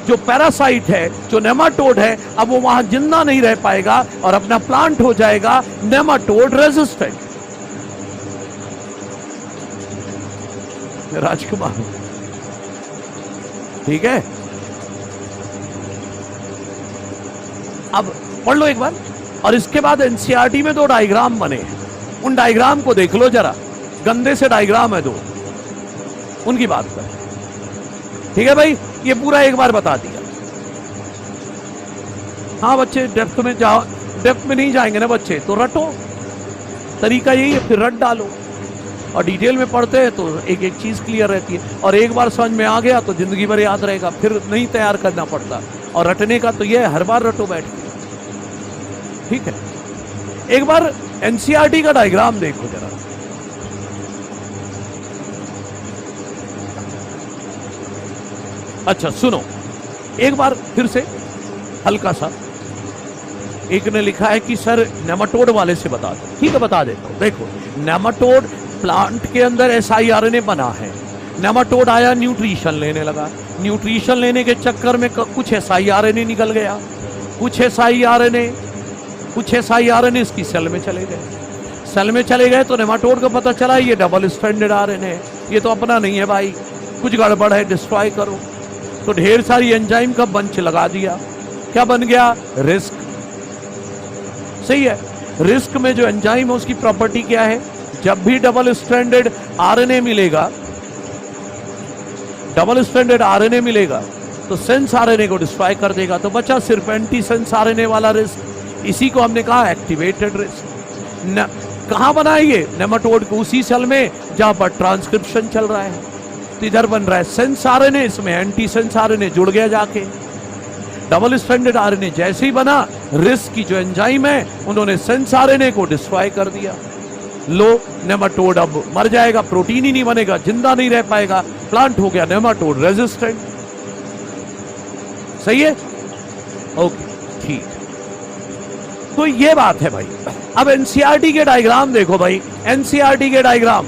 A: जो पैरासाइट है, जो नेमाटोड है, अब वो वहां जिंदा नहीं रह पाएगा और अपना प्लांट हो जाएगा नेमाटोड रेजिस्टेंट। राजकुमार, ठीक है? अब पढ़ लो एक बार। और इसके बाद एनसीईआरटी में 2 डायग्राम बने हैं, उन डायग्राम को देख लो जरा। गंदे से डायग्राम है 2, उनकी बात कर। ठीक है भाई, ये पूरा एक बार बता दिया। हाँ बच्चे, डेप्थ में जाओ, डेप्थ में नहीं जाएंगे ना बच्चे तो रटो, तरीका यही है, फिर रट डालो। और डिटेल में पढ़ते हैं तो एक एक चीज क्लियर रहती है, और एक बार समझ में आ गया तो जिंदगी भर याद रहेगा, फिर नहीं तैयार करना पड़ता। और रटने का तो यह हर बार रटो बैठ के। ठीक है, एक बार एनसीईआरटी का डायग्राम देखो जरा। अच्छा सुनो, एक बार फिर से हल्का सा। एक ने लिखा है कि सर नेमाटोड वाले से बता दो। ठीक है, बता देता हूं। देखो, नेमाटोड प्लांट के अंदर SIRNA बना है। नेमाटोड आया, न्यूट्रिशन लेने लगा। न्यूट्रिशन लेने के चक्कर में कुछ SIRNA निकल गया, कुछ SIRNA इसकी सेल में चले गए। सेल में चले गए तो नेमाटोड को पता चला ये डबल स्ट्रैंडेड RNA है, ये तो अपना नहीं है भाई, कुछ गड़बड़ है, डिस्ट्रॉय करो। तो ढेर सारी एंजाइम का बंच लगा दिया। क्या बन गया? रिस्क। सही है। रिस्क में जो एंजाइम है उसकी प्रॉपर्टी क्या है? जब भी डबल स्ट्रैंडेड आरएनए मिलेगा, डबल स्ट्रैंडेड आरएनए मिलेगा तो सेंस आरएनए को डिस्ट्रॉय कर देगा। तो बचा सिर्फ एंटी सेंस आरएनए वाला रिस्क। इसी को हमने कहा एक्टिवेटेड रिस्क। कहां बनाएंगे? नेमाटोड को उसी सेल में जहां पर ट्रांसक्रिप्शन चल रहा है। तो इधर बन रहा है सेंस आरएनए, इसमें एंटी सेंस आरएनए जुड़ गया जाके। डबल स्ट्रैंडेड आरएनए जैसे ही बना, रिस्क की जो एंजाइम है उन्होंने सेंस आरएनए को डिस्ट्रॉय कर दिया। लो, नेमाटोड अब मर जाएगा, प्रोटीन ही नहीं बनेगा, जिंदा नहीं रह पाएगा, प्लांट हो गया नेमाटोड रेजिस्टेंट। सही है? ओके, ठीक। तो ये बात है भाई। अब एनसीईआरटी के डायग्राम देखो भाई, एनसीईआरटी के डायग्राम।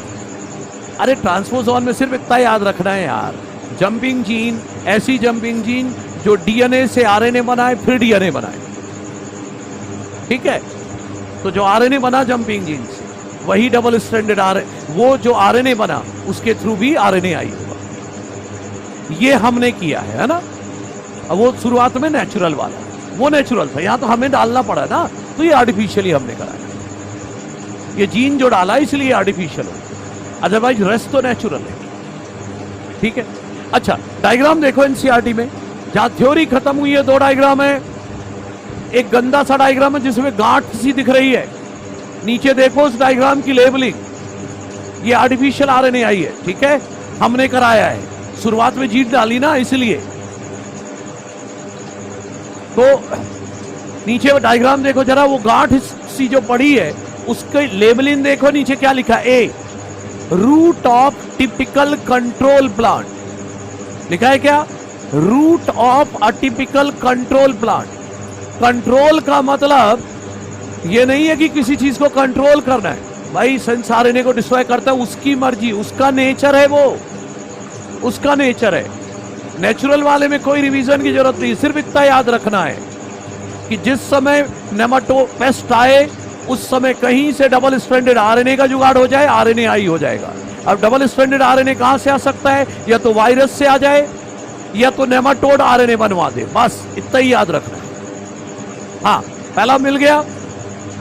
A: अरे ट्रांसपोजोन में सिर्फ इतना याद रखना है यार, जंपिंग जीन, ऐसी जंपिंग जीन जो डीएनए से आरएनए बनाए फिर डीएनए बनाए। ठीक है? तो जो आरएनए बना जंपिंग जीन से, वही डबल स्ट्रैंडेड आरएनए, वो जो आरएनए बना उसके थ्रू भी आरएनए आई होगा। ये हमने किया है ना। अब वो शुरुआत में नेचुरल वाला, वो नेचुरल था, यहां तो हमें डालना पड़ा ना, तो ये आर्टिफिशियली हमने कराया। ये जीन जो डाला इसलिए आर्टिफिशियल हो, अदरवाइज रेस्ट तो नेचुरल है। ठीक है? अच्छा, डायग्राम देखो एनसीईआरटी में, जहां थ्योरी खत्म हुई है। दो डायग्राम है, एक गंदा सा डायग्राम है जिसमें गांठ सी दिख रही है। नीचे देखो उस डायग्राम की लेबलिंग, ये आर्टिफिशियल आरएनए आई है। ठीक है? हमने कराया है, शुरुआत में जीन डाली ना इसलिए। तो नीचे डायग्राम देखो जरा, वो गांठ सी जो पड़ी है उसके लेबलिंग देखो, नीचे क्या लिखा है? A, root of typical control plant. लिखा है क्या? Root of a typical control plant. Control का मतलब ये नहीं है कि किसी चीज को कंट्रोल करना है भाई। सेंस आरएनए को डिस्ट्रॉय करता है, उसकी मर्जी, उसका नेचर है, वो उसका नेचर है। नेचुरल वाले में कोई रिवीजन की जरूरत नहीं, सिर्फ इतना याद रखना है कि जिस समय नेमाटोपेस्ट आए उस समय कहीं से डबल स्ट्रैंडेड आरएनए का जुगाड़ हो जाए, आरएनए आई हो जाएगा। अब डबल स्ट्रैंडेड आरएनए कहां से आ सकता है? या तो वायरस से आ जाए या तो नेमाटोड आरएनए बनवा दे, बस इतना ही याद रखना है। हाँ, पहला मिल गया,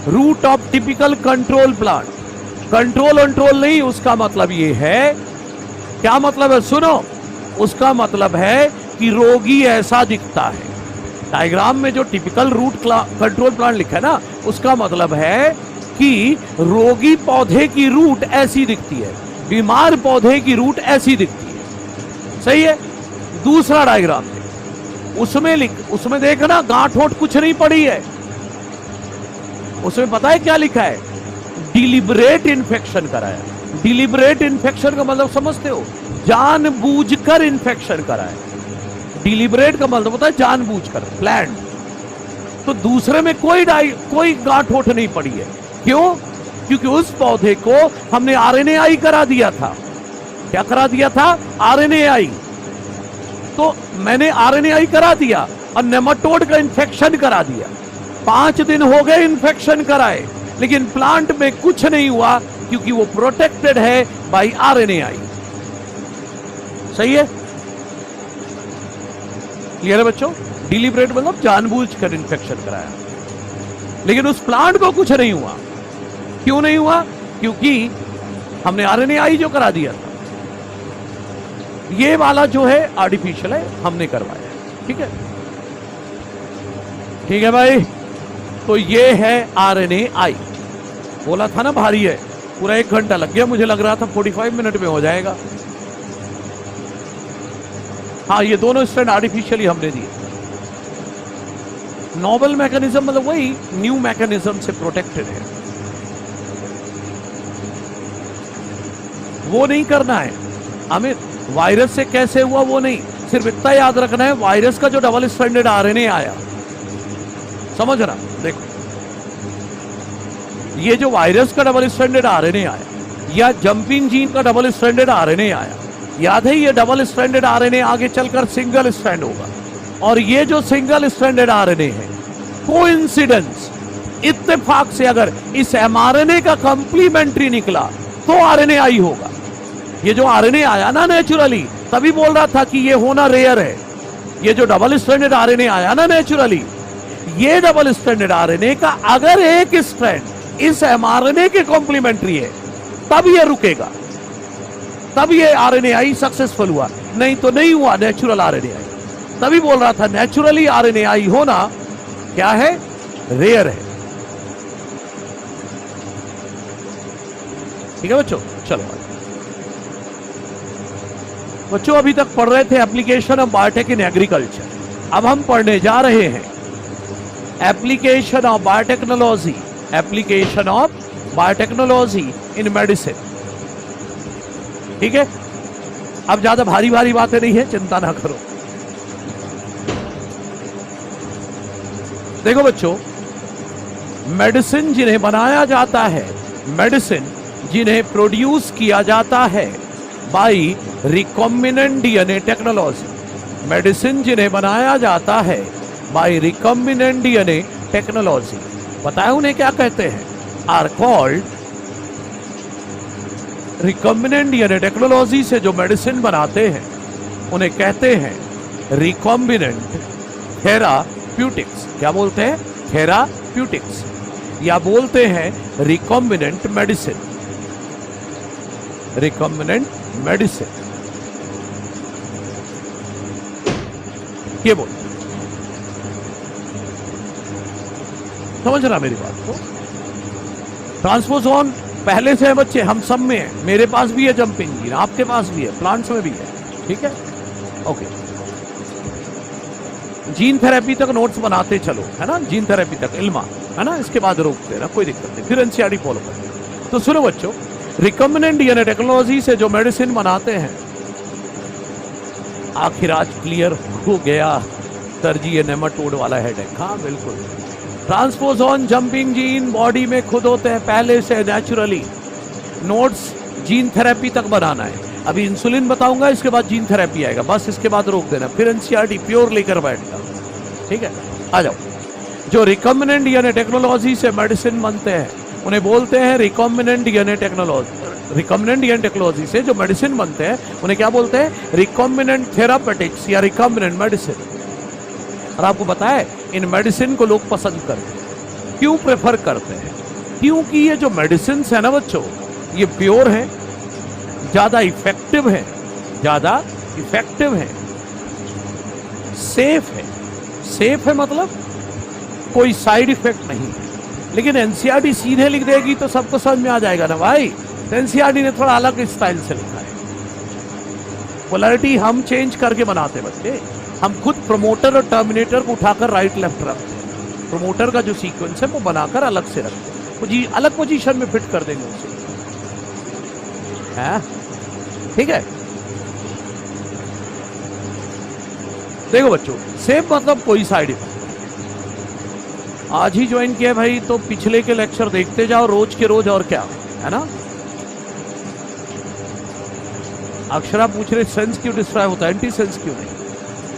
A: root of typical control plant. Control नहीं, उसका मतलब ये है, क्या मतलब है? सुनो, उसका मतलब है कि रोगी ऐसा दिखता है। डायग्राम में जो टिपिकल रूट कंट्रोल प्लांट लिखा है ना, उसका मतलब है कि रोगी पौधे की रूट ऐसी दिखती है, बीमार पौधे की रूट ऐसी दिखती है। सही है? दूसरा डायग्राम उसमें देखना, गांठ वोट कुछ नहीं पड़ी है। उसमें पता है क्या लिखा है? डिलिबरेट इन्फेक्शन कराया। डिलिबरेट इन्फेक्शन का मतलब समझते हो? जानबूझकर इन्फेक्शन कराया। डिलिबरेट का मतलब होता है जानबूझकर, प्लान। तो दूसरे में कोई गांठ वोट नहीं पड़ी है। क्यों? क्योंकि उस पौधे को हमने आरएनए आई करा दिया था। क्या करा दिया था? आरएनए आई। तो मैंने आरएनए आई करा दिया और नेमाटोड का इन्फेक्शन करा दिया। 5 दिन हो गए इन्फेक्शन कराए, लेकिन प्लांट में कुछ नहीं हुआ क्योंकि वो प्रोटेक्टेड है बाय आरएनए आई। सही है? क्लियर है बच्चों? डिलिबरेट मतलब जानबूझकर इन्फेक्शन कराया, लेकिन उस प्लांट को कुछ नहीं हुआ। क्यों नहीं हुआ? क्योंकि हमने आरएनए आई जो करा दिया था। ये वाला जो है आर्टिफिशियल है, हमने करवाया। ठीक है? ठीक है भाई। तो ये है आरएनए आई। बोला था ना भारी है, पूरा 1 घंटा लग गया, मुझे लग रहा था 45 मिनट में हो जाएगा। हाँ, ये दोनों स्ट्रैंड आर्टिफिशियली हमने दिए। नोबल मैकेनिज्म मतलब वही न्यू मैकेनिज्म से प्रोटेक्टेड है, वो नहीं करना है हमें। वायरस से कैसे हुआ वो नहीं, सिर्फ इतना याद रखना है, वायरस का जो डबल स्ट्रैंडेड आरएनए आया, समझ रहा? देखो, ये जो वायरस का डबल स्ट्रैंडेड आरएनए आया या जंपिंग जीन का डबल स्ट्रैंडेड आरएनए आया, याद है ये डबल स्ट्रैंडेड आरएनए आगे चलकर सिंगल स्ट्रैंड होगा। और ये जो सिंगल स्ट्रैंडेड आरएनए है, कोइंसिडेंस, इत्तेफाक से अगर इस एमआरएनए का कंप्लीमेंट्री निकला तो आरएनए आई होगा। ये जो आरएनए आया ना नेचुरली, तभी बोल रहा था कि ये होना रेयर है। ये जो डबल स्ट्रैंडेड आरएनए आया ना नेचुरली, ये डबल स्ट्रैंडेड आरएनए का अगर एक स्ट्रैंड इस एमआरएनए के कॉम्प्लीमेंट्री है तब ये रुकेगा, तब ये आरएनएआई सक्सेसफुल हुआ, नहीं तो नहीं हुआ नेचुरल आरएनएआई। तभी बोल रहा था नेचुरली आरएनएआई होना क्या है, रेयर है। ठीक है बच्चों, चलो बच्चों अभी तक पढ़ रहे थे application of biotech in agriculture. अब हम पढ़ने जा रहे हैं application of biotechnology, application of biotechnology in medicine. ठीक है, अब ज्यादा भारी भारी बातें नहीं है, चिंता ना करो। देखो बच्चों, मेडिसिन जिन्हें बनाया जाता है, मेडिसिन जिन्हें प्रोड्यूस किया जाता है by recombinant DNA technology, medicine जिन्हें बनाया जाता है बाई रिकॉम्बिनेंट डीएनए टेक्नोलॉजी, बताया उन्हें क्या कहते हैं, are called, recombinant DNA technology से जो मेडिसिन बनाते हैं उन्हें कहते हैं रिकॉम्बिनेंट थेराप्यूटिक्स। क्या बोलते हैं, थेराप्यूटिक्स, या बोलते हैं रिकॉम्बिनेंट मेडिसिन, रिकॉम्बिनेंट मेडिसिन ये बोलते हैं। समझ रहा मेरी बात को? ट्रांसपोजोन पहले से है बच्चे, हम सब में है, मेरे पास भी है जंपिंग जीन, आपके पास भी है, प्लांट्स में भी है। ठीक है, ओके। जीन थेरेपी तक नोट्स बनाते चलो, है ना, जीन थेरेपी तक इल्मा, है ना, इसके बाद रोक देना, कोई दिक्कत नहीं, फिर एनसीईआरटी फॉलो करना। तो सुनो बच्चों, रिकॉम्बिनेंट डीएनए टेक्नोलॉजी से जो मेडिसिन बनाते हैं, आखिर आज क्लियर हो गया सर जी ये नेमाटोड वाला हेडेक? हाँ बिल्कुल, ट्रांसपोजोन जंपिंग जीन बॉडी में खुद होते हैं पहले से नेचुरली। नोट्स जीन थेरेपी तक बनाना है, अभी इंसुलिन बताऊंगा, इसके बाद जीन थेरेपी आएगा, बस इसके बाद रोक देना, फिर एनसीईआरटी प्योर लेकर बैठना। ठीक है, आ जाओ। जो रिकॉम्बिनेंट डीएनए टेक्नोलॉजी से मेडिसिन बनते हैं उन्हें बोलते हैं recombinant DNA technology. Recombinant DNA technology से जो मेडिसिन बनते हैं उन्हें क्या बोलते हैं, रिकॉम्बिनेंट थेरापेटिक्स या रिकॉम्बिनेंट मेडिसिन। और आपको पता है इन मेडिसिन को लोग पसंद करते हैं, क्यों प्रेफर करते हैं? क्योंकि ये जो मेडिसिन है ना बच्चों, ये प्योर है, ज्यादा इफेक्टिव है, ज्यादा इफेक्टिव है, सेफ है। सेफ है मतलब कोई साइड इफेक्ट नहीं है। लेकिन एनसीईआरटी सीधे लिख देगी तो सबको समझ में आ जाएगा ना भाई, तो एनसीईआरटी ने थोड़ा अलग स्टाइल से लिखा है। पोलैरिटी हम चेंज करके बनाते बच्चे, हम खुद प्रमोटर और टर्मिनेटर को उठाकर राइट लेफ्ट रखते हैं, प्रमोटर का जो सीक्वेंस है वो बनाकर अलग से रखते हैं, अलग पोजीशन में फिट कर देंगे उसे, है? ठीक है, देखो बच्चों, सेफ मतलब कोई साइड इफेक्ट। आज ही ज्वाइन किया भाई तो पिछले के लेक्चर देखते जाओ रोज के रोज, और क्या है ना। अक्षरा पूछ रहे सेंस क्यों डिस्ट्रॉय होता है, एंटी सेंस क्यों नहीं?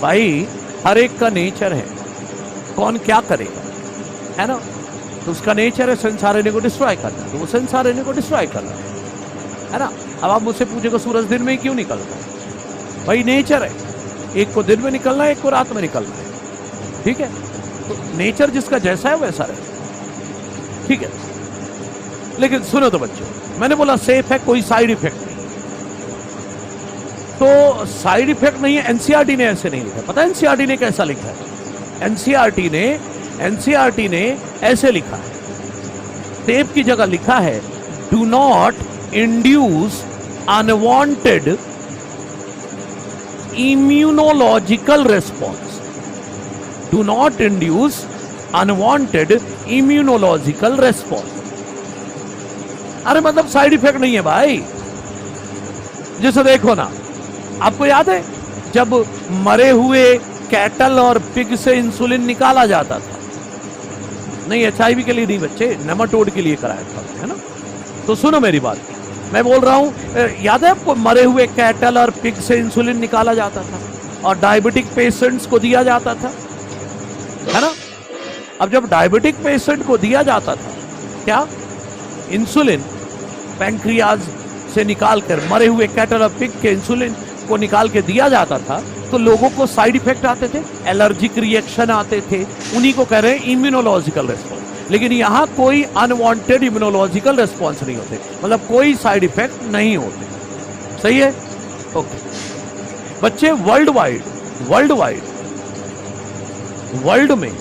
A: भाई हर एक का नेचर है, कौन क्या करेगा, है ना। तो उसका नेचर है सेंस आरएनए को डिस्ट्रॉय करना, तो वो सेंस आरएनए को डिस्ट्रॉय करना है ना। अब आप मुझसे पूछेगा सूरज दिन में क्यों निकलता है? भाई नेचर है, एक को दिन में निकलना है, एक को रात में निकलना है। ठीक है, तो नेचर जिसका जैसा है वैसा रहे। ठीक है, लेकिन सुनो तो बच्चों, मैंने बोला सेफ है, कोई साइड इफेक्ट नहीं। तो साइड इफेक्ट नहीं है, एनसीईआरटी ने ऐसे नहीं लिखा। पता है एनसीईआरटी ने कैसा लिखा है? एनसीईआरटी ने ऐसे लिखा है, सेफ की जगह लिखा है do not induce unwanted immunological response. Do not induce unwanted immunological response। अरे मतलब साइड इफेक्ट नहीं है भाई। जैसे देखो ना, आपको याद है जब मरे हुए कैटल और पिग से इंसुलिन निकाला जाता था? नहीं, एचआईवी के लिए नहीं बच्चे, नेमाटोड के लिए कराया था, है ना। तो सुनो मेरी बात, मैं बोल रहा हूं, याद है आपको मरे हुए कैटल और पिग से इंसुलिन निकाला जाता था और डायबिटिक पेशेंट्स को दिया जाता था, है ना। अब जब डायबिटिक पेशेंट को दिया जाता था क्या इंसुलिन, पैंक्रियाज से निकालकर मरे हुए कैटल और पिग के इंसुलिन को निकाल के दिया जाता था, तो लोगों को साइड इफेक्ट आते थे, एलर्जिक रिएक्शन आते थे, उन्हीं को कह रहे हैं इम्यूनोलॉजिकल रेस्पॉन्स। लेकिन यहां कोई अनवांटेड इम्यूनोलॉजिकल रेस्पॉन्स नहीं होते, मतलब कोई साइड इफेक्ट नहीं होते। सही है? ओके बच्चे, वर्ल्ड वाइड वर्ल्ड में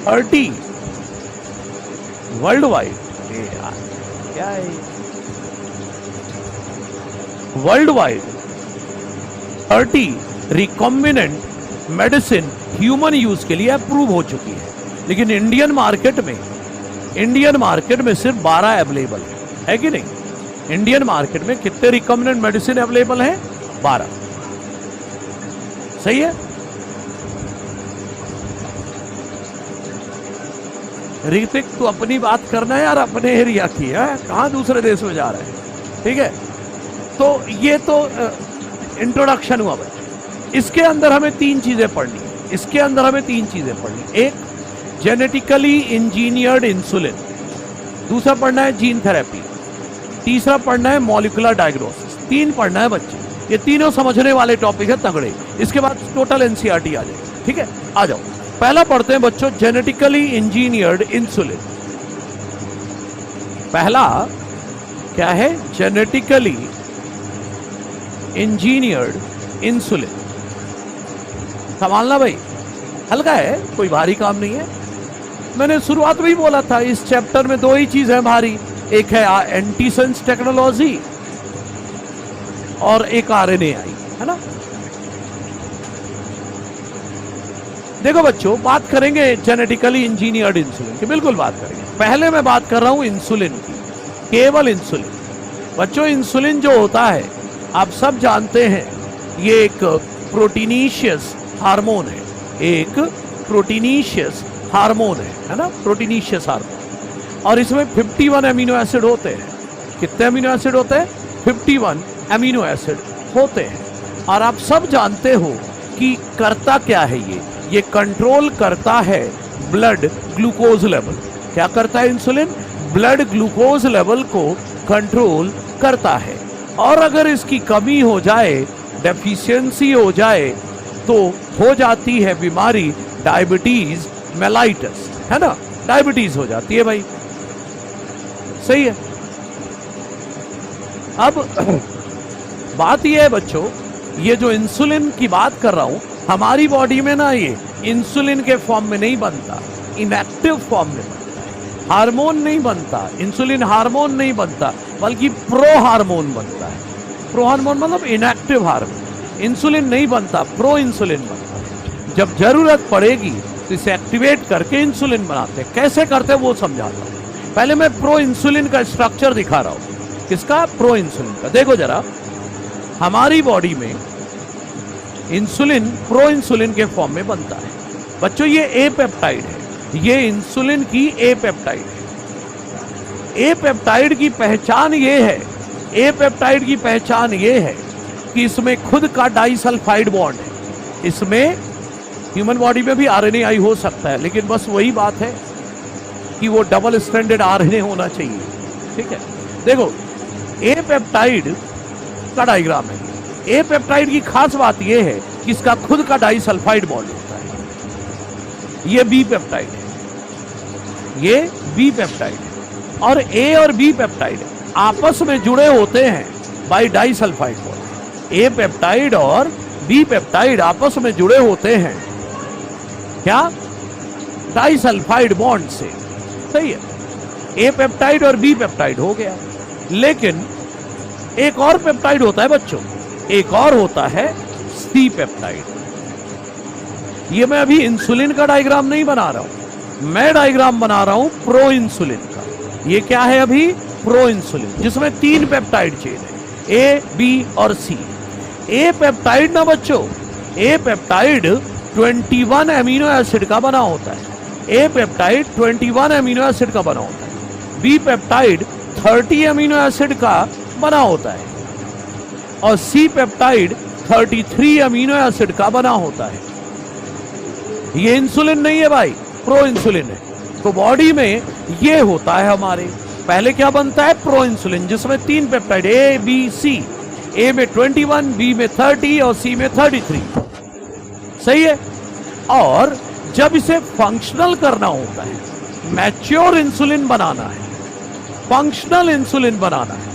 A: 30 वर्ल्ड वाइड क्या है, world wide 30 recombinant medicine human use के लिए अप्रूव हो चुकी है। लेकिन इंडियन मार्केट में सिर्फ 12 अवेलेबल है कि नहीं? इंडियन मार्केट में कितने रिकॉम्बिनेंट मेडिसिन अवेलेबल है? 12। सही है? ऋतिक तू अपनी बात करना है यार, अपने एरिया की है, कहां दूसरे देश में जा रहे हैं? ठीक है, तो ये तो इंट्रोडक्शन हुआ भाई। इसके अंदर हमें 3 चीजें पढ़नी है, एक जेनेटिकली इंजीनियर्ड इंसुलिन, दूसरा पढ़ना है जीन थेरेपी, तीसरा पढ़ना है मॉलिक्यूलर डायग्नोसिस। 3 पढ़ना है बच्चे, ये तीनों समझने वाले टॉपिक है तगड़े। इसके बाद टोटल एनसीईआरटी आ जाएगी। ठीक है, आ जाओ। पहला पढ़ते हैं बच्चों, जेनेटिकली इंजीनियर्ड इंसुलिन। पहला क्या है? Genetically engineered insulin. संभालना भाई, हल्का है, कोई भारी काम नहीं है। मैंने शुरुआत में ही बोला था, इस चैप्टर में 2 ही चीज है भारी, एक है एंटीसेंस टेक्नोलॉजी और एक आरएनएआई, है ना? देखो बच्चों, बात करेंगे जेनेटिकली इंजीनियर्ड इंसुलिन की, बिल्कुल बात करेंगे। पहले मैं बात कर रहा हूं इंसुलिन की, केवल इंसुलिन। बच्चों, इंसुलिन जो होता है आप सब जानते हैं, ये एक प्रोटीनीशियस हार्मोन है, है ना? प्रोटीनीशियस हार्मोन। और इसमें 51 अमीनो एसिड होते हैं। कितने अमीनो एसिड होते हैं? 51 अमीनो एसिड होते हैं। और आप सब जानते हो कि करता क्या है ये कंट्रोल करता है ब्लड ग्लूकोज लेवल। क्या करता है इंसुलिन? ब्लड ग्लूकोज लेवल को कंट्रोल करता है। और अगर इसकी कमी हो जाए, डेफिशिएंसी हो जाए, तो हो जाती है बीमारी डायबिटीज मेलाइटस, है ना? डायबिटीज हो जाती है भाई। सही है? अब बात यह है बच्चों, ये जो इंसुलिन की बात कर रहा हूं, हमारी बॉडी में ना ये इंसुलिन के फॉर्म में नहीं बनता, इनएक्टिव फॉर्म में बनता है। हार्मोन नहीं बनता, इंसुलिन हार्मोन नहीं बनता, बल्कि प्रो हार्मोन बनता है। प्रो हार्मोन मतलब इनएक्टिव हार्मोन। इंसुलिन नहीं बनता, प्रो इंसुलिन बनता है। जब जरूरत पड़ेगी तो इसे एक्टिवेट करके इंसुलिन बनाते हैं। कैसे करते हैं वो समझाता हूं। पहले मैं प्रो इंसुलिन का स्ट्रक्चर दिखा रहा हूं। किसका? प्रो इंसुलिन का। देखो जरा, हमारी बॉडी में इंसुलिन प्रो इंसुलिन के फॉर्म में बनता है। बच्चों, ये ए पेप्टाइड है, ये इंसुलिन की ए पेप्टाइड है। ए पेप्टाइड की पहचान ये है, कि इसमें खुद का डाइसल्फाइड बॉन्ड है। इसमें ह्यूमन बॉडी में भी आरएनए हो सकता है, लेकिन बस वही बात है कि वो डबल स्ट्रैंडेड आरएनए होना चाहिए। ठीक है, देखो ए पेप्टाइड का डायग्राम है। ए पेप्टाइड की खास बात यह है कि इसका खुद का डाइसल्फाइड बॉन्ड होता है। ये बी पेप्टाइड है, ये बी पेप्टाइड है। और ए और बी पेप्टाइड आपस में जुड़े होते हैं by disulphide bond. A peptide और बी पेप्टाइड आपस में जुड़े होते हैं क्या? डाइसल्फाइड बॉन्ड से। सही है, ए पेप्टाइड और बी पेप्टाइड हो गया। लेकिन एक और पेप्टाइड होता है बच्चों, एक और होता है सी पेप्टाइड। ये मैं अभी इंसुलिन का डायग्राम नहीं बना रहा हूं, मैं डायग्राम बना रहा हूं प्रो इंसुलिन का। ये क्या है? अभी प्रो इंसुलिन, जिसमें 3 पेप्टाइड चेन है, ए, बी और सी। ए पेप्टाइड ना बच्चों, ए पेप्टाइड 21 अमीनो एसिड का बना होता है। ए पेप्टाइड 21 अमीनो एसिड का बना होता है। बी पेप्टाइड 30 अमीनो एसिड का बना होता है। और सी पेप्टाइड 33 अमीनो एसिड का बना होता है। ये इंसुलिन नहीं है भाई, प्रो इंसुलिन है। तो बॉडी में ये होता है हमारे। पहले क्या बनता है? प्रो इंसुलिन, जिसमें 3 पेप्टाइड ए, बी, सी। ए में 21, बी में 30 और सी में 33। सही है। और जब इसे फंक्शनल करना होता है, मैच्योर इंसुलिन बनाना है, फंक्शनल इंसुलिन बनाना है,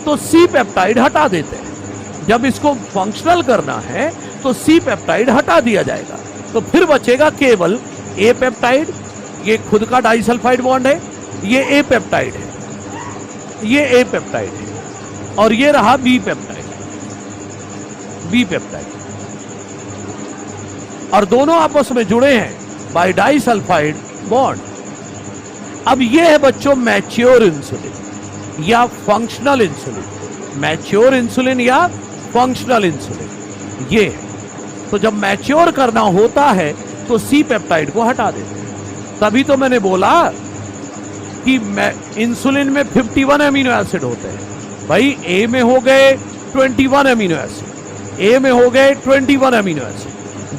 A: तो सी पेप्टाइड हटा देते हैं। जब इसको फंक्शनल करना है तो सी पेप्टाइड हटा दिया जाएगा, तो फिर बचेगा केवल ए पेप्टाइड। ये खुद का डाइसल्फाइड बॉन्ड है, ये ए पेप्टाइड है, ये ए पेप्टाइड है, और ये रहा बी पेप्टाइड, बी पेप्टाइड, और दोनों आपस में जुड़े हैं बाय डाइसल्फाइड बॉन्ड। अब ये है बच्चों मैच्योर इंसुलिन या फंक्शनल इंसुलिन, मैच्योर इंसुलिन या फंक्शनल इंसुलिन ये है। तो जब मैच्योर करना होता है तो सी पेप्टाइड को हटा देते हैं। तभी तो मैंने बोला कि इंसुलिन में 51 अमीनो एसिड होते हैं। भाई ए में हो गए 21 अमीनो एसिड, ए में हो गए 21 अमीनो एसिड,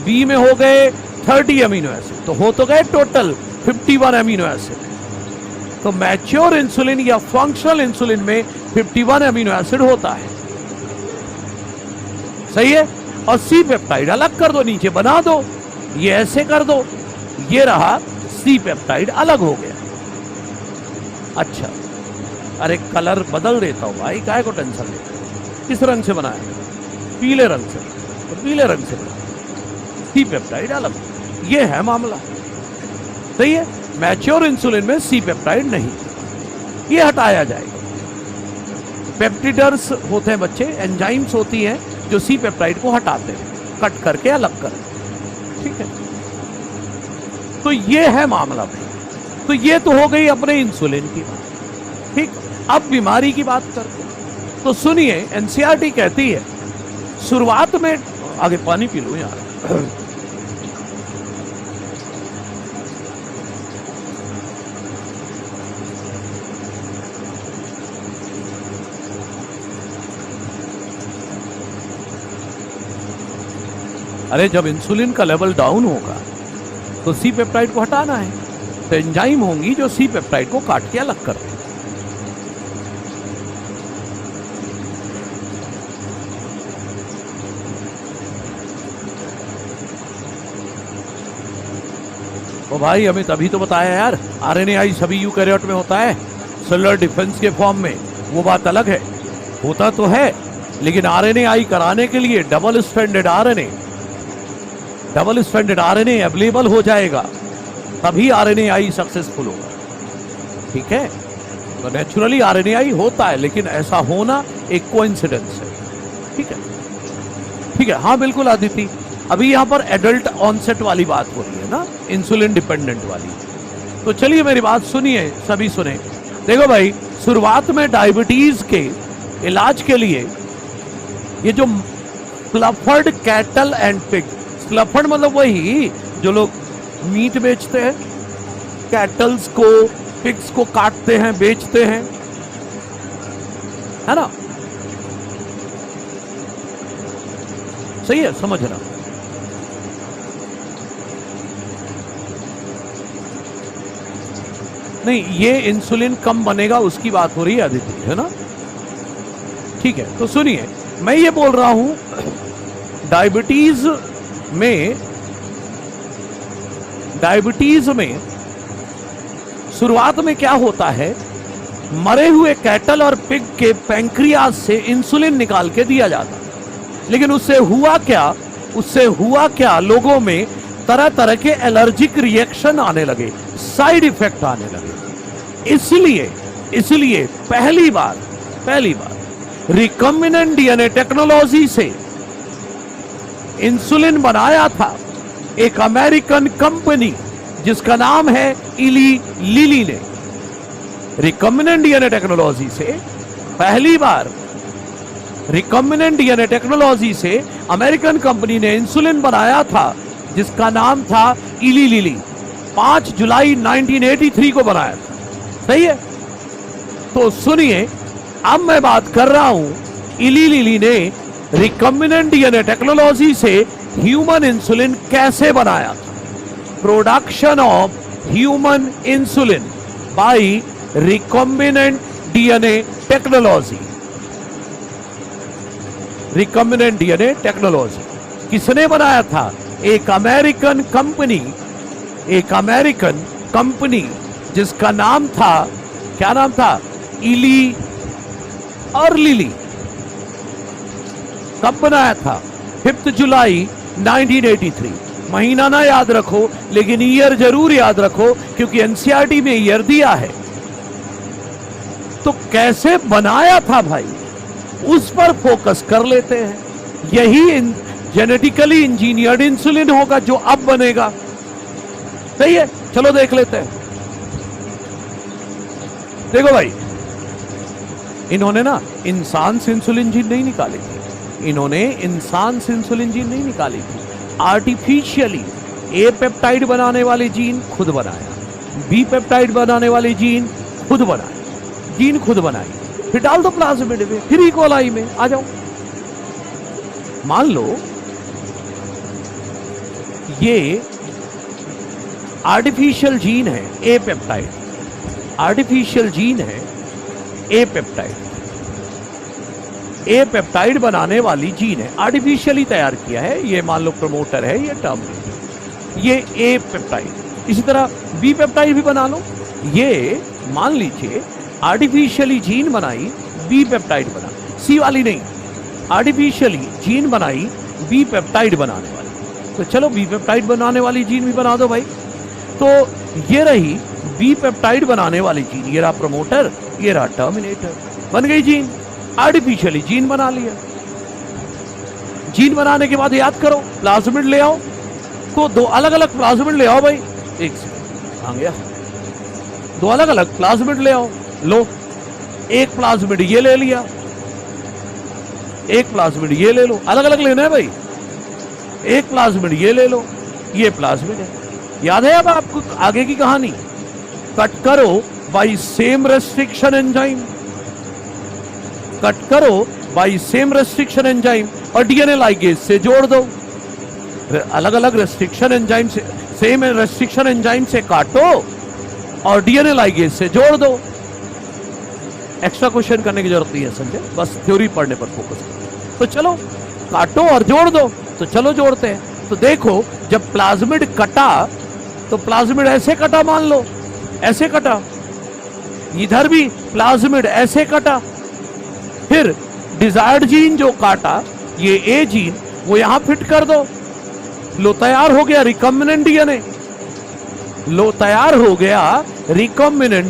A: बी में हो गए 30 अमीनो एसिड, तो हो तो गए टोटल 51 अमीनो एसिड। तो मैच्योर इंसुलिन या फंक्शनल इंसुलिन में 51 अमीनो एसिड होता है, सही है। और सी पेप्टाइड अलग कर दो, नीचे बना दो, ये ऐसे कर दो, ये रहा सी पेप्टाइड अलग हो गया। अच्छा, अरे कलर बदल देता हूं भाई, काहे को टेंशन लेते? किस रंग से बनाया? पीले रंग से, तो पीले रंग से बनाया, सी पेप्टाइड अलग, ये है मामला, सही है। मैच्योर इंसुलिन में सी पेप्टाइड नहीं, ये हटाया जाएगा। पेप्टिडर्स होते हैं बच्चे, एंजाइम्स होती हैं जो सी पेप्टाइड को हटाते हैं, कट करके अलग कर, ठीक है। तो ये है मामला भाई। तो ये तो हो गई अपने इंसुलिन की बात, ठीक। अब बीमारी की बात करते हैं। तो सुनिए, एनसीईआरटी कहती है शुरुआत में, आगे पानी पी लो यार। अरे जब इंसुलिन का लेवल डाउन होगा तो सी पेप्टाइड को हटाना है, तो एंजाइम होंगी जो सी पेप्टाइड को काट के अलग कर दें। तो भाई हमें तभी तो बताया यार, आरएनएआई सभी यूकैरियोट में होता है, सेलुलर डिफेंस के फॉर्म में, वो बात अलग है, होता तो है, लेकिन आरएनएआई कराने के लिए डबल स्ट्रैंडेड आरएनए अवेलेबल हो जाएगा, तभी आरएनएआई सक्सेसफुल होगा, ठीक है। तो नेचुरली आरएनएआई होता है, लेकिन ऐसा होना एक कोइंसिडेंस है, ठीक है, ठीक है। हाँ बिल्कुल आदिति, अभी यहां पर एडल्ट ऑनसेट वाली बात हो रही है ना, इंसुलिन डिपेंडेंट वाली। तो चलिए मेरी बात सुनिए, सभी सुने। देखो भाई, शुरुआत में डायबिटीज के इलाज के लिए ये जो स्लफर्ड कैटल एंड पिग, स्लफर्ड मतलब वही जो लोग मीट बेचते हैं, कैटल्स को, पिग्स को काटते हैं, बेचते हैं, है ना, सही है, समझना। नहीं, ये इंसुलिन कम बनेगा उसकी बात हो रही है आदित्य, है ना, ठीक है। तो सुनिए, मैं ये बोल रहा हूं डायबिटीज में शुरुआत में क्या होता है, मरे हुए कैटल और पिग के पैंक्रियाज से इंसुलिन निकाल के दिया जाता है। लेकिन उससे हुआ क्या, लोगों में तरह तरह के एलर्जिक रिएक्शन आने लगे, साइड इफेक्ट आने लगे। इसलिए पहली बार रिकॉम्बिनेंट डीएनए टेक्नोलॉजी से इंसुलिन बनाया था एक अमेरिकन कंपनी जिसका नाम है इली लिली ने। रिकॉम्बिनेंट डीएनए टेक्नोलॉजी से पहली बार, रिकॉम्बिनेंट डीएनए टेक्नोलॉजी से अमेरिकन कंपनी ने इंसुलिन बनाया था जिसका नाम था इली लिली। 5 जुलाई 1983 को बनाया था, सही है। तो सुनिए, अब मैं बात कर रहा हूं इली लिली ने रिकॉम्बिनेंट डीएनए टेक्नोलॉजी से ह्यूमन इंसुलिन कैसे बनाया था। Production of human insulin bye recombinant DNA technology. Recombinant DNA technology किसने बनाया था? एक अमेरिकन कंपनी जिसका नाम था, क्या नाम था, इली और लिली, कब बनाया था? 5 जुलाई 1983। महीना ना याद रखो लेकिन ईयर जरूर याद रखो, क्योंकि एनसीईआरटी में ईयर दिया है। तो कैसे बनाया था भाई, उस पर फोकस कर लेते हैं। यही जेनेटिकली इंजीनियर्ड इंसुलिन होगा जो अब बनेगा। सही है, चलो देख लेते हैं। देखो भाई, इन्होंने ना इंसान से इंसुलिन जीन नहीं निकाली थी, आर्टिफिशियली ए पेप्टाइड बनाने वाले जीन खुद बनाया, बी पेप्टाइड बनाने वाले जीन खुद बनाई, फिर डाल दो प्लाज्मिड में, फिर ई कोलाई में आ जाओ। मान लो ये आर्टिफिशियल जीन है ए पेप्टाइड, ए पेप्टाइड बनाने वाली जीन है, आर्टिफिशियली तैयार किया है। ये मान लो प्रमोटर है, ये टर्म है, ये ए पेप्टाइड। इसी तरह बी पेप्टाइड भी बना लो। ये मान लीजिए आर्टिफिशियली जीन बनाई, बी पेप्टाइड बना, सी वाली नहीं, आर्टिफिशियली जीन बनाई बी पेप्टाइड बनाने वाली। तो चलो बी पेप्टाइड बनाने वाली जीन भी बना दो भाई। तो ये रही बी पेप्टाइड बनाने वाली जीन, ये रहा प्रमोटर, ये रहा टर्मिनेटर, बन गई जीन। आर्टिफिशियली जीन बना लिया। जीन बनाने के बाद याद करो, प्लाज्मिड ले आओ, तो 2 अलग अलग प्लाज्मिड ले आओ भाई। एक सेकंड आ गया, 2 अलग अलग प्लाज्मिड ले आओ। लो, एक प्लाज्मिड ये ले लिया, एक प्लाज्मिड ये ले लो, अलग अलग लेना है भाई। एक प्लाज्मिड ये ले लो, ये प्लाज्मिड है। याद है अब आपको आगे की कहानी? कट करो बाई सेम रेस्ट्रिक्शन एंजाइम, और डीएनए लाइगेज से जोड़ दो। अलग अलग रेस्ट्रिक्शन एंजाइम से, सेम रेस्ट्रिक्शन एंजाइम से काटो और डीएनए लाइगेज से जोड़ दो। एक्स्ट्रा क्वेश्चन करने की जरूरत नहीं है संजय, बस थ्योरी पढ़ने पर फोकस करो। तो चलो काटो और जोड़ दो। तो चलो जोड़ते हैं। तो देखो, जब प्लाज्मिड कटा तो प्लाज्मिड ऐसे कटा, मान लो ऐसे कटा, इधर भी प्लाज्मिड ऐसे कटा, फिर डिजायर्ड जीन जो काटा, ये ए जीन, वो यहां फिट कर दो। लो तैयार हो गया रिकॉम्बिनेंट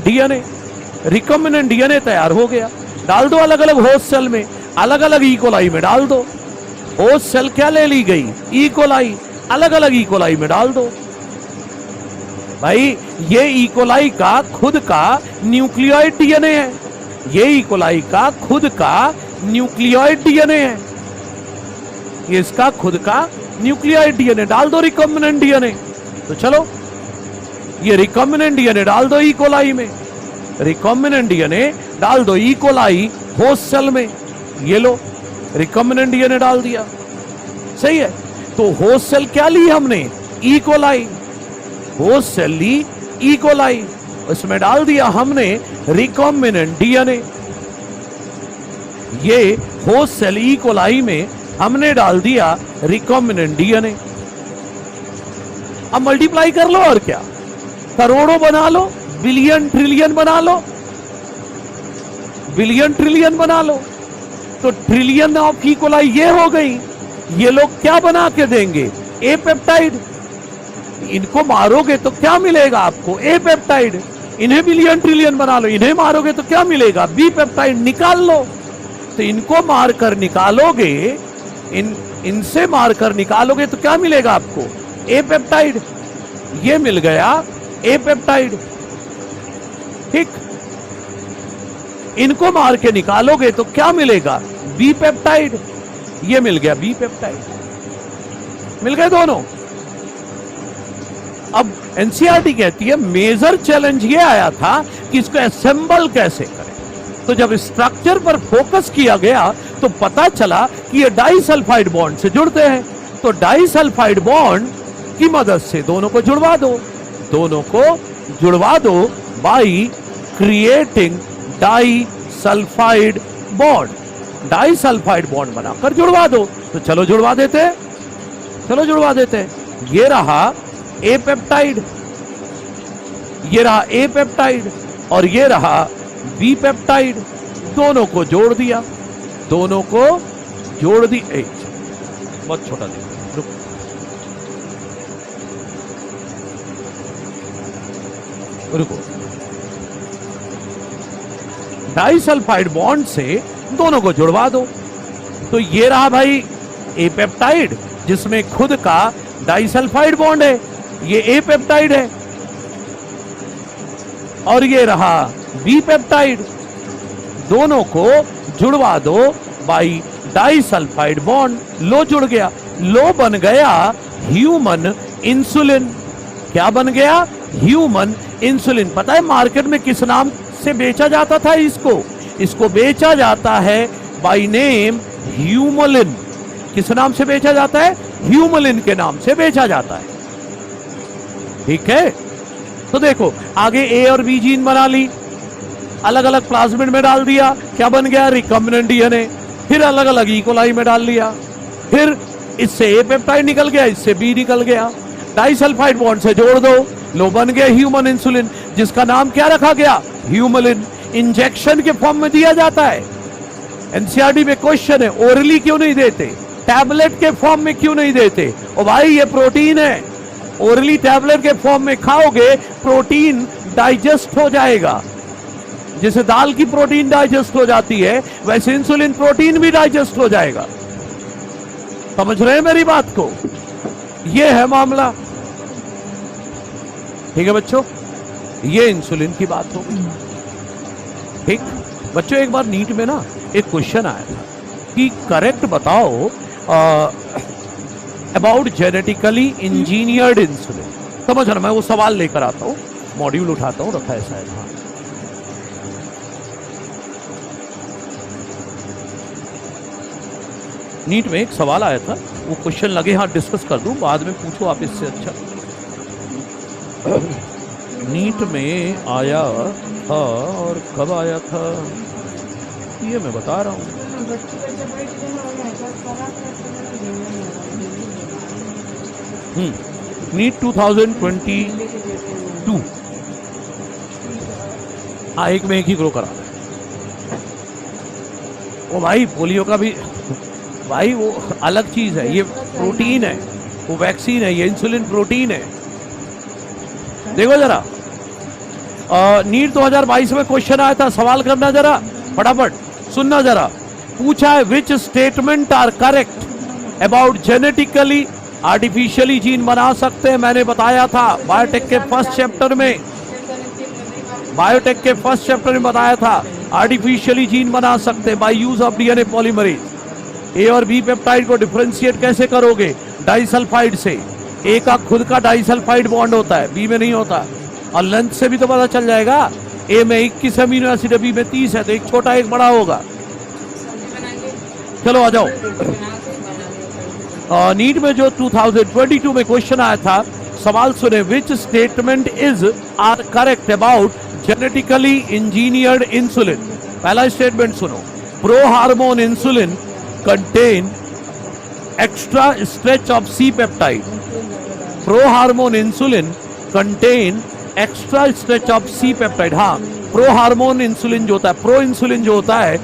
A: डीएनए, रिकॉम्बिनेंट डीएनए तैयार हो गया। डाल दो अलग अलग होस्ट सेल में, अलग अलग ई कोलाई में डाल दो। होस्ट सेल क्या ले ली गई? ई कोलाई, अलग अलग ई कोलाई में डाल दो भाई। ये ई कोलाई का खुद का न्यूक्लियोइड डीएनए है, ये ई कोलाई का खुद का न्यूक्लियोइड डीएनए है, ये इसका खुद का न्यूक्लियोइड डीएनए। डाल दो रिकॉम्बिनेंट डीएनए। तो चलो ये रिकॉम्बिनेंट डीएनए डाल दो ई कोलाई में, रिकॉम्बिनेंट डीएनए डाल दो ई कोलाई होस्ट सेल में। ये लो रिकॉम्बिनेंट डीएनए डाल दिया, सही है। तो होस्ट सेल क्या ली हमने? ई कोलाई, होस्ट सेल ली ई कोलाई, उसमें डाल दिया हमने रिकॉम्बिनेंट डीएनए। ये होस्ट सेल ई कोलाई में हमने डाल दिया रिकॉम्बिनेंट डीएनए। अब मल्टीप्लाई कर लो और क्या, करोड़ों बना लो, बिलियन ट्रिलियन बना लो, बिलियन ट्रिलियन बना लो। तो ट्रिलियन ऑफ ई कोलाई ये हो गई। ये लोग क्या बना के देंगे? A peptide. इनको मारोगे तो क्या मिलेगा आपको? A peptide. इन्हें बिलियन ट्रिलियन बना लो, इन्हें मारोगे तो क्या मिलेगा? B peptide. निकाल लो। तो इनको मारकर निकालोगे, इनसे मारकर निकालोगे तो क्या मिलेगा आपको? A peptide. ये मिल गया ए पेप्टाइड, ठीक। इनको मार के निकालोगे तो क्या मिलेगा? B peptide. ये मिल गया बी पेप्टाइड, मिल गए दोनों। अब एनसीईआरटी कहती है मेजर चैलेंज ये आया था कि इसको असेंबल कैसे करें। तो जब स्ट्रक्चर पर फोकस किया गया तो पता चला कि ये डाइसल्फाइड बॉन्ड से जुड़ते हैं। तो डाइसल्फाइड बॉन्ड की मदद से दोनों को जुड़वा दो, दोनों को जुड़वा दो by creating disulphide bond. Disulphide bond बनाकर जुड़वा दो। तो चलो जुड़वा देते हैं, चलो जुड़वा देते हैं। ये रहा ए पेप्टाइड, ये रहा ए पेप्टाइड और ये रहा बी पेप्टाइड। दोनों को जोड़ दिया, दोनों को जोड़ दी। बहुत छोटा देखो, रुको। डाइसल्फाइड बॉन्ड से दोनों को जुड़वा दो। तो ये रहा भाई ए पेप्टाइड जिसमें खुद का डाइसल्फाइड बॉन्ड है, ये ए पेप्टाइड है। और ये रहा बी पेप्टाइड, दोनों को जुड़वा दो बाई डाइसल्फाइड बॉन्ड। लो जुड़ गया, लो बन गया ह्यूमन इंसुलिन। क्या बन गया? Human insulin. पता है मार्केट में किस नाम से बेचा जाता था इसको? इसको बेचा जाता है बाय नेम ह्यूमलिन। किस नाम से बेचा जाता है? ह्यूमलिन के नाम से बेचा जाता है। ठीक है, तो देखो आगे ए और बी जीन बना ली, अलग अलग प्लाज्मिड में डाल दिया, क्या बन गया? Recombinant DNA. फिर अलग अलग इकोलाई में डाल लिया, फिर इससे ए पेप्टाइड निकल गया, इससे बी निकल गया, डाइसल्फाइड बॉन्ड से जोड़ दो, लो बन गया ह्यूमन इंसुलिन, जिसका नाम क्या रखा गया? ह्यूमलिन। इंजेक्शन के फॉर्म में दिया जाता है। एनसीईआरटी में क्वेश्चन है, ओरली क्यों नहीं देते? टैबलेट के फॉर्म में क्यों नहीं देते? ओ भाई ये प्रोटीन है, ओरली टैबलेट के फॉर्म में खाओगे प्रोटीन डाइजेस्ट हो जाएगा। जैसे दाल की प्रोटीन डाइजेस्ट हो जाती है वैसे इंसुलिन प्रोटीन भी डाइजेस्ट हो जाएगा। समझ रहे हैं मेरी बात को? ये है मामला। ठीक है बच्चों, ये इंसुलिन की बात होगी। ठीक बच्चों, एक बार नीट में ना एक क्वेश्चन आया था कि करेक्ट बताओ अबाउट जेनेटिकली इंजीनियर्ड इंसुलिन। समझ रहा, मैं वो सवाल लेकर आता हूं, मॉड्यूल उठाता हूं, रखा है शायद। हाँ, नीट में एक सवाल आया था, वो क्वेश्चन लगे हाँ डिस्कस कर दूं, बाद में पूछो आप इससे अच्छा। नीट में आया था, और कब आया था ये मैं बता रहा हूं। नीट 2022 एक में एक ही ग्रो करा। ओ भाई पोलियो का भी भाई वो अलग चीज है, ये प्रोटीन है, वो वैक्सीन है, ये इंसुलिन प्रोटीन है। देखो जरा, नीट 2022 में क्वेश्चन आया था, सवाल करना जरा फटाफट, सुनना जरा। पूछा है which statement are correct about genetically artificially gene बना सकते हैं। मैंने बताया था बायोटेक के फर्स्ट चैप्टर में, बायोटेक के फर्स्ट चैप्टर में बताया था आर्टिफिशियली जीन बना सकते हैं by use of DNA polymerase. A और बी पेप्टाइड को डिफरेंशिएट कैसे करोगे? डाइसल्फाइड से। ए का खुद का डाइसल्फाइड बॉन्ड होता है, बी में नहीं होता, और लेंथ से भी तो पता चल जाएगा। ए में 21 अमीनो एसिड, बी में 30 है, तो एक छोटा एक बड़ा होगा। चलो आ जाओ। नीट में जो 2022 में क्वेश्चन आया था, सवाल सुने, which statement is are correct about genetically engineered insulin. पहला स्टेटमेंट सुनो, pro hormone insulin contain extra stretch of C peptide. Pro hormone insulin contain extra stretch of C peptide. हाँ, प्रो हार्मोन इंसुलिन जो होता है, pro insulin जो होता है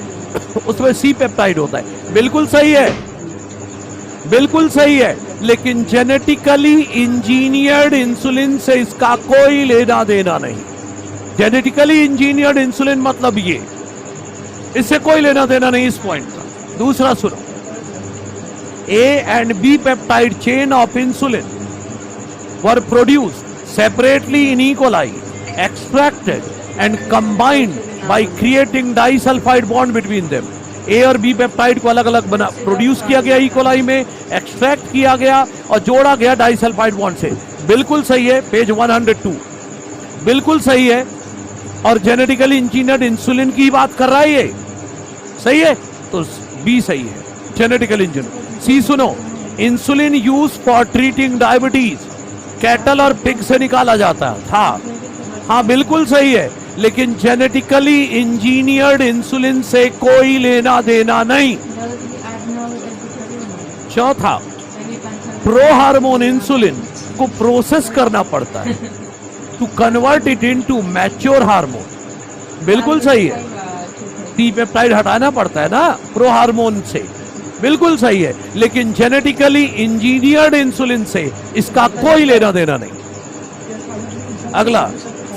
A: उसमें सी पेप्टाइड होता है। बिल्कुल सही है, बिल्कुल सही है, लेकिन जेनेटिकली इंजीनियर्ड इंसुलिन से इसका कोई लेना देना नहीं। जेनेटिकली इंजीनियर्ड इंसुलिन मतलब ये, इससे कोई लेना देना नहीं इस पॉइंट का। दूसरा सुनो, A and B peptide chain of insulin were produced separately in E. coli, extracted and combined by creating disulfide bond between them. ए और बी पेप्टाइड को अलग अलग बना प्रोड्यूस किया गया ई कोलाई में, एक्सट्रैक्ट किया गया और जोड़ा गया डाइसल्फाइड बॉन्ड से। बिल्कुल सही है, पेज 102 बिल्कुल सही है। और जेनेटिकली इंजीनियर्ड इंसुलिन की बात कर रहा है ये, सही है, तो बी सही है, जेनेटिकल इंजीनियर। सी सुनो, insulin use for treating diabetes cattle और पिग से निकाला जाता था। हाँ बिल्कुल सही है, लेकिन जेनेटिकली इंजीनियर्ड इंसुलिन से कोई लेना देना नहीं। चौथा, प्रो हार्मोन इंसुलिन को प्रोसेस करना पड़ता है to convert it into mature hormone. बिल्कुल सही है, टी पेप्टाइड हटाना पड़ता है ना प्रो हार्मोन से, बिल्कुल सही है। लेकिन जेनेटिकली इंजीनियर्ड इंसुलिन से इसका कोई लेना देना नहीं। अगला,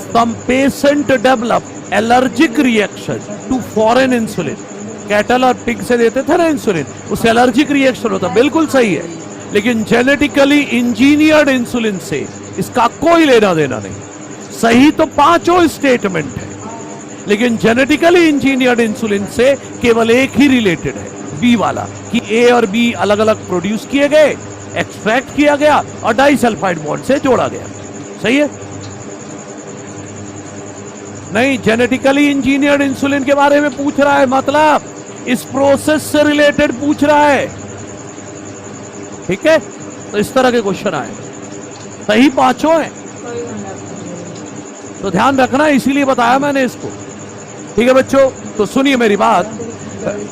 A: some patient develop allergic reaction to foreign insulin. Cattle और पिग से देते थे ना इंसुलिन, उससे एलर्जिक रिएक्शन होता, बिल्कुल सही है। लेकिन जेनेटिकली इंजीनियर्ड इंसुलिन से इसका कोई लेना देना नहीं। सही तो पांचों स्टेटमेंट है, लेकिन जेनेटिकली इंजीनियर्ड इंसुलिन से केवल एक ही रिलेटेड है, बी वाला, कि ए और बी अलग अलग प्रोड्यूस किए गए, एक्सट्रैक्ट किया गया और डाइसल्फाइड बॉन्ड से जोड़ा गया। सही है? नहीं, जेनेटिकली इंजीनियर्ड इंसुलिन के बारे में पूछ रहा है, मतलब इस प्रोसेस से रिलेटेड पूछ रहा है। ठीक है, तो इस तरह के क्वेश्चन आए, सही पांचों हैं, तो ध्यान रखना, इसीलिए बताया मैंने इसको। ठीक है बच्चों, तो सुनिए मेरी बात।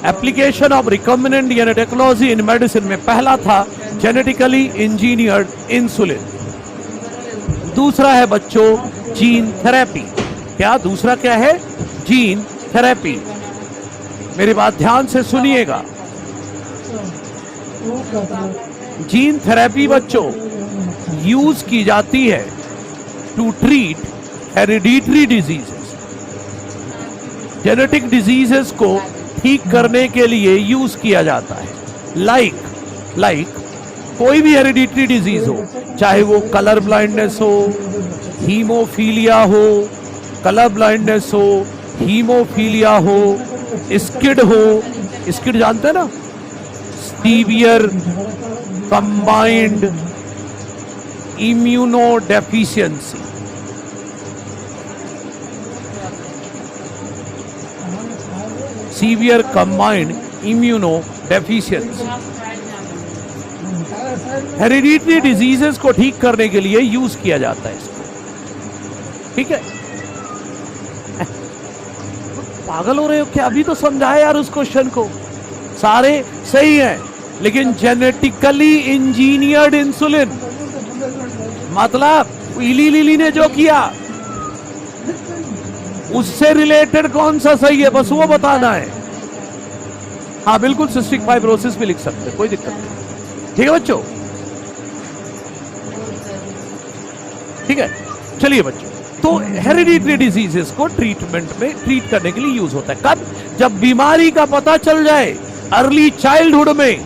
A: Application of recombinant genetic technology in medicine में पहला था जेनेटिकली इंजीनियर्ड इंसुलिन। दूसरा है बच्चों जीन थेरेपी। क्या दूसरा क्या है? Gene therapy. मेरी बात ध्यान से सुनिएगा। जीन थेरेपी बच्चों यूज की जाती है to treat hereditary diseases. Genetic diseases को ठीक करने के लिए यूज किया जाता है। लाइक कोई भी हेरिडिटरी डिजीज हो, चाहे वो कलर ब्लाइंडनेस हो, हीमोफीलिया हो, कलर ब्लाइंडनेस हो, हीमोफीलिया हो, स्किड हो, स्किड जानते हैं ना, severe combined immunodeficiency. Severe combined immunodeficiency hereditary diseases को ठीक करने के लिए यूज किया जाता है इसको। ठीक है, पागल हो रहे हो क्या? अभी तो समझाए यार उस क्वेश्चन को। सारे सही हैं, लेकिन जेनेटिकली इंजीनियर्ड इंसुलिन मतलब इली लिली ने जो किया उससे रिलेटेड कौन सा सही है, बस वो बताना है। हाँ बिल्कुल, सिस्टिक फाइब्रोसिस भी लिख सकते हैं, कोई दिक्कत नहीं। ठीक है बच्चों, ठीक है, चलिए बच्चों। तो हेरिडिटरी डिजीजेस को ट्रीटमेंट में ट्रीट करने के लिए यूज होता है। कब? जब बीमारी का पता चल जाए अर्ली चाइल्डहुड में।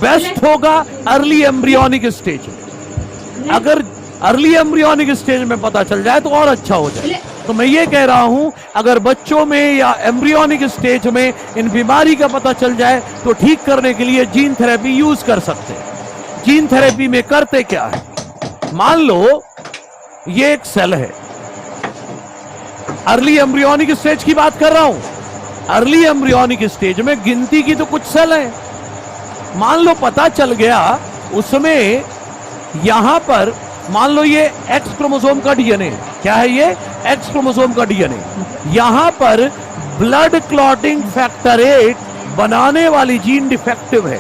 A: बेस्ट होगा अर्ली एम्ब्रियोनिक स्टेज में। अगर अर्ली एम्ब्रियोनिक स्टेज में पता चल जाए तो और अच्छा हो जाए। तो मैं ये कह रहा हूं, अगर बच्चों में या एम्ब्रियोनिक स्टेज में इन बीमारी का पता चल जाए तो ठीक करने के लिए जीन थेरेपी यूज कर सकते हैं। जीन थेरेपी में करते क्या है? मान लो ये एक सेल है, अर्ली एम्ब्रियोनिक स्टेज की बात कर रहा हूं। अर्ली एम्ब्रियोनिक स्टेज में गिनती की तो कुछ सेल है। मान लो पता चल गया उसमें, यहां पर मान लो ये एक्स क्रोमोसोम का डीएनए, क्या है ये? एक्स क्रोमोसोम का डीएनए। यहां पर ब्लड क्लॉटिंग फैक्टर 8 बनाने वाली जीन डिफेक्टिव है।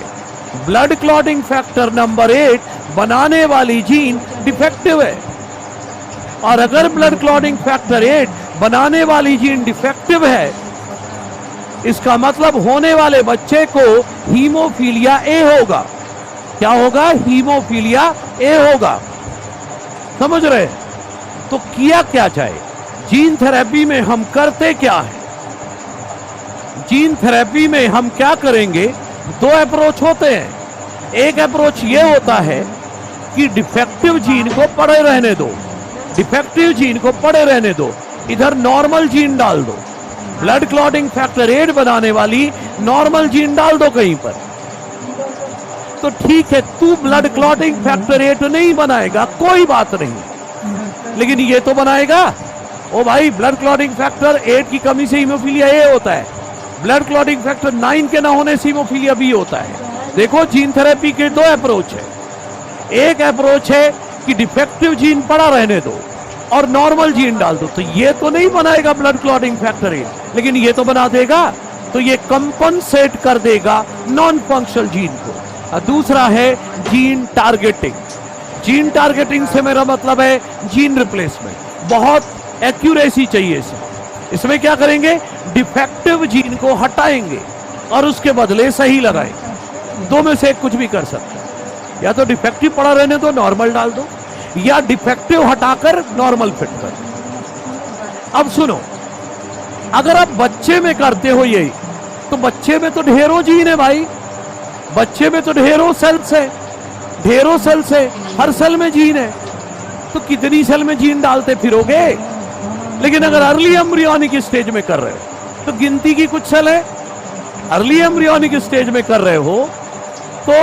A: ब्लड क्लॉटिंग फैक्टर नंबर 8 बनाने वाली जीन डिफेक्टिव है। और अगर ब्लड क्लॉटिंग फैक्टर 8 बनाने वाली जीन डिफेक्टिव है, इसका मतलब होने वाले बच्चे को हीमोफीलिया ए होगा। क्या होगा? हीमोफीलिया ए होगा। समझ रहे? तो किया क्या जाए? जीन थेरेपी में हम करते क्या है? जीन थेरेपी में हम क्या करेंगे? दो अप्रोच होते हैं। एक अप्रोच ये होता है कि डिफेक्टिव जीन को पड़े रहने दो, डिफेक्टिव जीन को पड़े रहने दो, इधर नॉर्मल जीन डाल दो। ब्लड क्लॉटिंग फैक्टर 8 बनाने वाली नॉर्मल जीन डाल दो कहीं पर। तो ठीक है, तू ब्लड क्लॉटिंग फैक्टर 8 नहीं बनाएगा, कोई बात नहीं, लेकिन ये तो बनाएगा। ओ भाई, ब्लड क्लॉटिंग फैक्टर 8 की कमी से हीमोफीलिया ए होता है, ब्लड क्लॉटिंग फैक्टर 9 के ना होने से हीमोफीलिया बी होता है। देखो, जीन थेरेपी के दो अप्रोच है। एक अप्रोच है कि डिफेक्टिव जीन पड़ा रहने दो और नॉर्मल जीन डाल दो। तो ये तो नहीं बनाएगा ब्लड क्लॉटिंग फैक्टर 8, लेकिन ये तो बना देगा। तो ये कंपनसेट कर देगा नॉन फंक्शनल जीन को। और दूसरा है जीन टारगेटिंग। जीन टारगेटिंग से मेरा मतलब है जीन रिप्लेसमेंट। बहुत एक्यूरेसी चाहिए इसमें क्या करेंगे, डिफेक्टिव जीन को हटाएंगे और उसके बदले सही लगाएंगे। दो में से एक कुछ भी कर सकते हैं, या तो डिफेक्टिव पड़ा रहने दो, नॉर्मल डाल दो, या डिफेक्टिव हटाकर नॉर्मल फिट कर दो। अब सुनो, अगर आप बच्चे में करते हो यही, तो बच्चे में तो ढेरों जीन है भाई, बच्चे में तो ढेरों सेल्स है, ढेरों सेल्स है, हर सेल में जीन है, तो कितनी सेल में जीन डालते फिरोगे। लेकिन अगर अर्ली एम्ब्रियोनिक स्टेज में कर रहे हो तो गिनती की कुछ सेल है, अर्ली एम्ब्रियोनिक स्टेज में कर रहे हो तो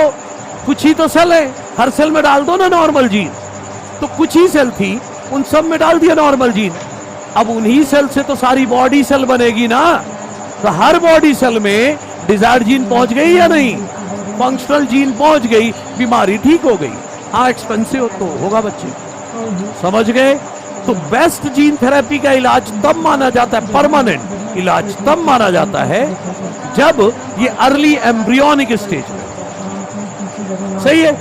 A: कुछ ही तो सेल है, हर सेल में डाल दो ना नॉर्मल जीन। तो कुछ ही सेल थी, उन सब में डाल दिया नॉर्मल जीन। अब उन्हीं सेल से तो सारी बॉडी सेल बनेगी ना, तो हर बॉडी सेल में डिजायर्ड जीन पहुंच गई या नहीं, फंक्शनल जीन पहुंच गई, बीमारी ठीक हो गई। हाँ एक्सपेंसिव तो होगा बच्चे, समझ गए। तो बेस्ट जीन थेरेपी का इलाज तब माना जाता है, परमानेंट इलाज तब माना जाता है जब ये अर्ली एम्ब्रियोनिक स्टेज में। सही है।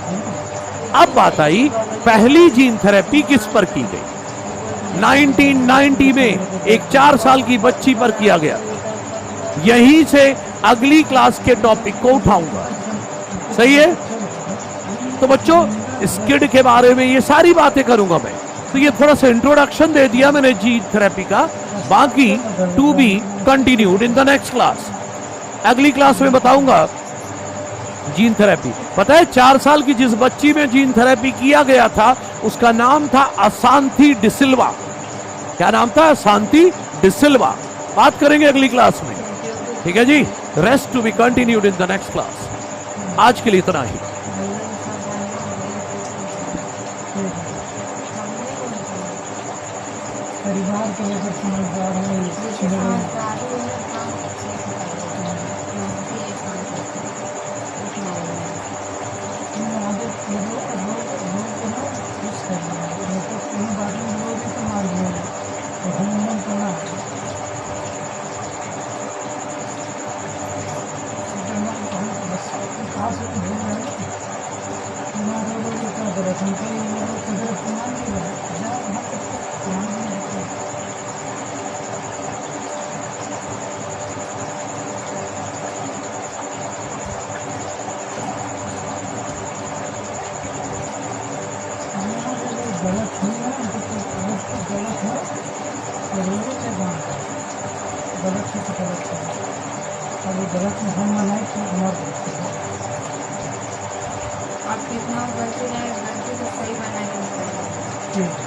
A: अब बात आई पहली जीन थेरेपी किस पर की गई। 1990 में एक 4 साल की बच्ची पर किया गया। यहीं से अगली क्लास के टॉपिक को उठाऊंगा। सही है। तो बच्चों स्किड के बारे में ये सारी बातें करूंगा मैं। तो ये थोड़ा सा इंट्रोडक्शन दे दिया मैंने जीन थेरेपी का, बाकी to be continued in the next class. अगली क्लास में बताऊंगा जीन थेरेपी। पता है 4 साल की जिस बच्ची में जीन थेरेपी किया गया था उसका नाम था अशांति डिसिल्वा। क्या नाम था? अशांति डिसिल्वा। बात करेंगे अगली क्लास में, ठीक है जी। Rest to be continued in the next class. आज के लिए इतना ही।
B: परिवार के लिए समझदार गलत नहीं है, गलत है जरूरी से बात है, गलत से तो गलत है। अभी गलत में हम मनाए तो हमारे
C: आप कितना गलती रहे, गलती को सही बनाने में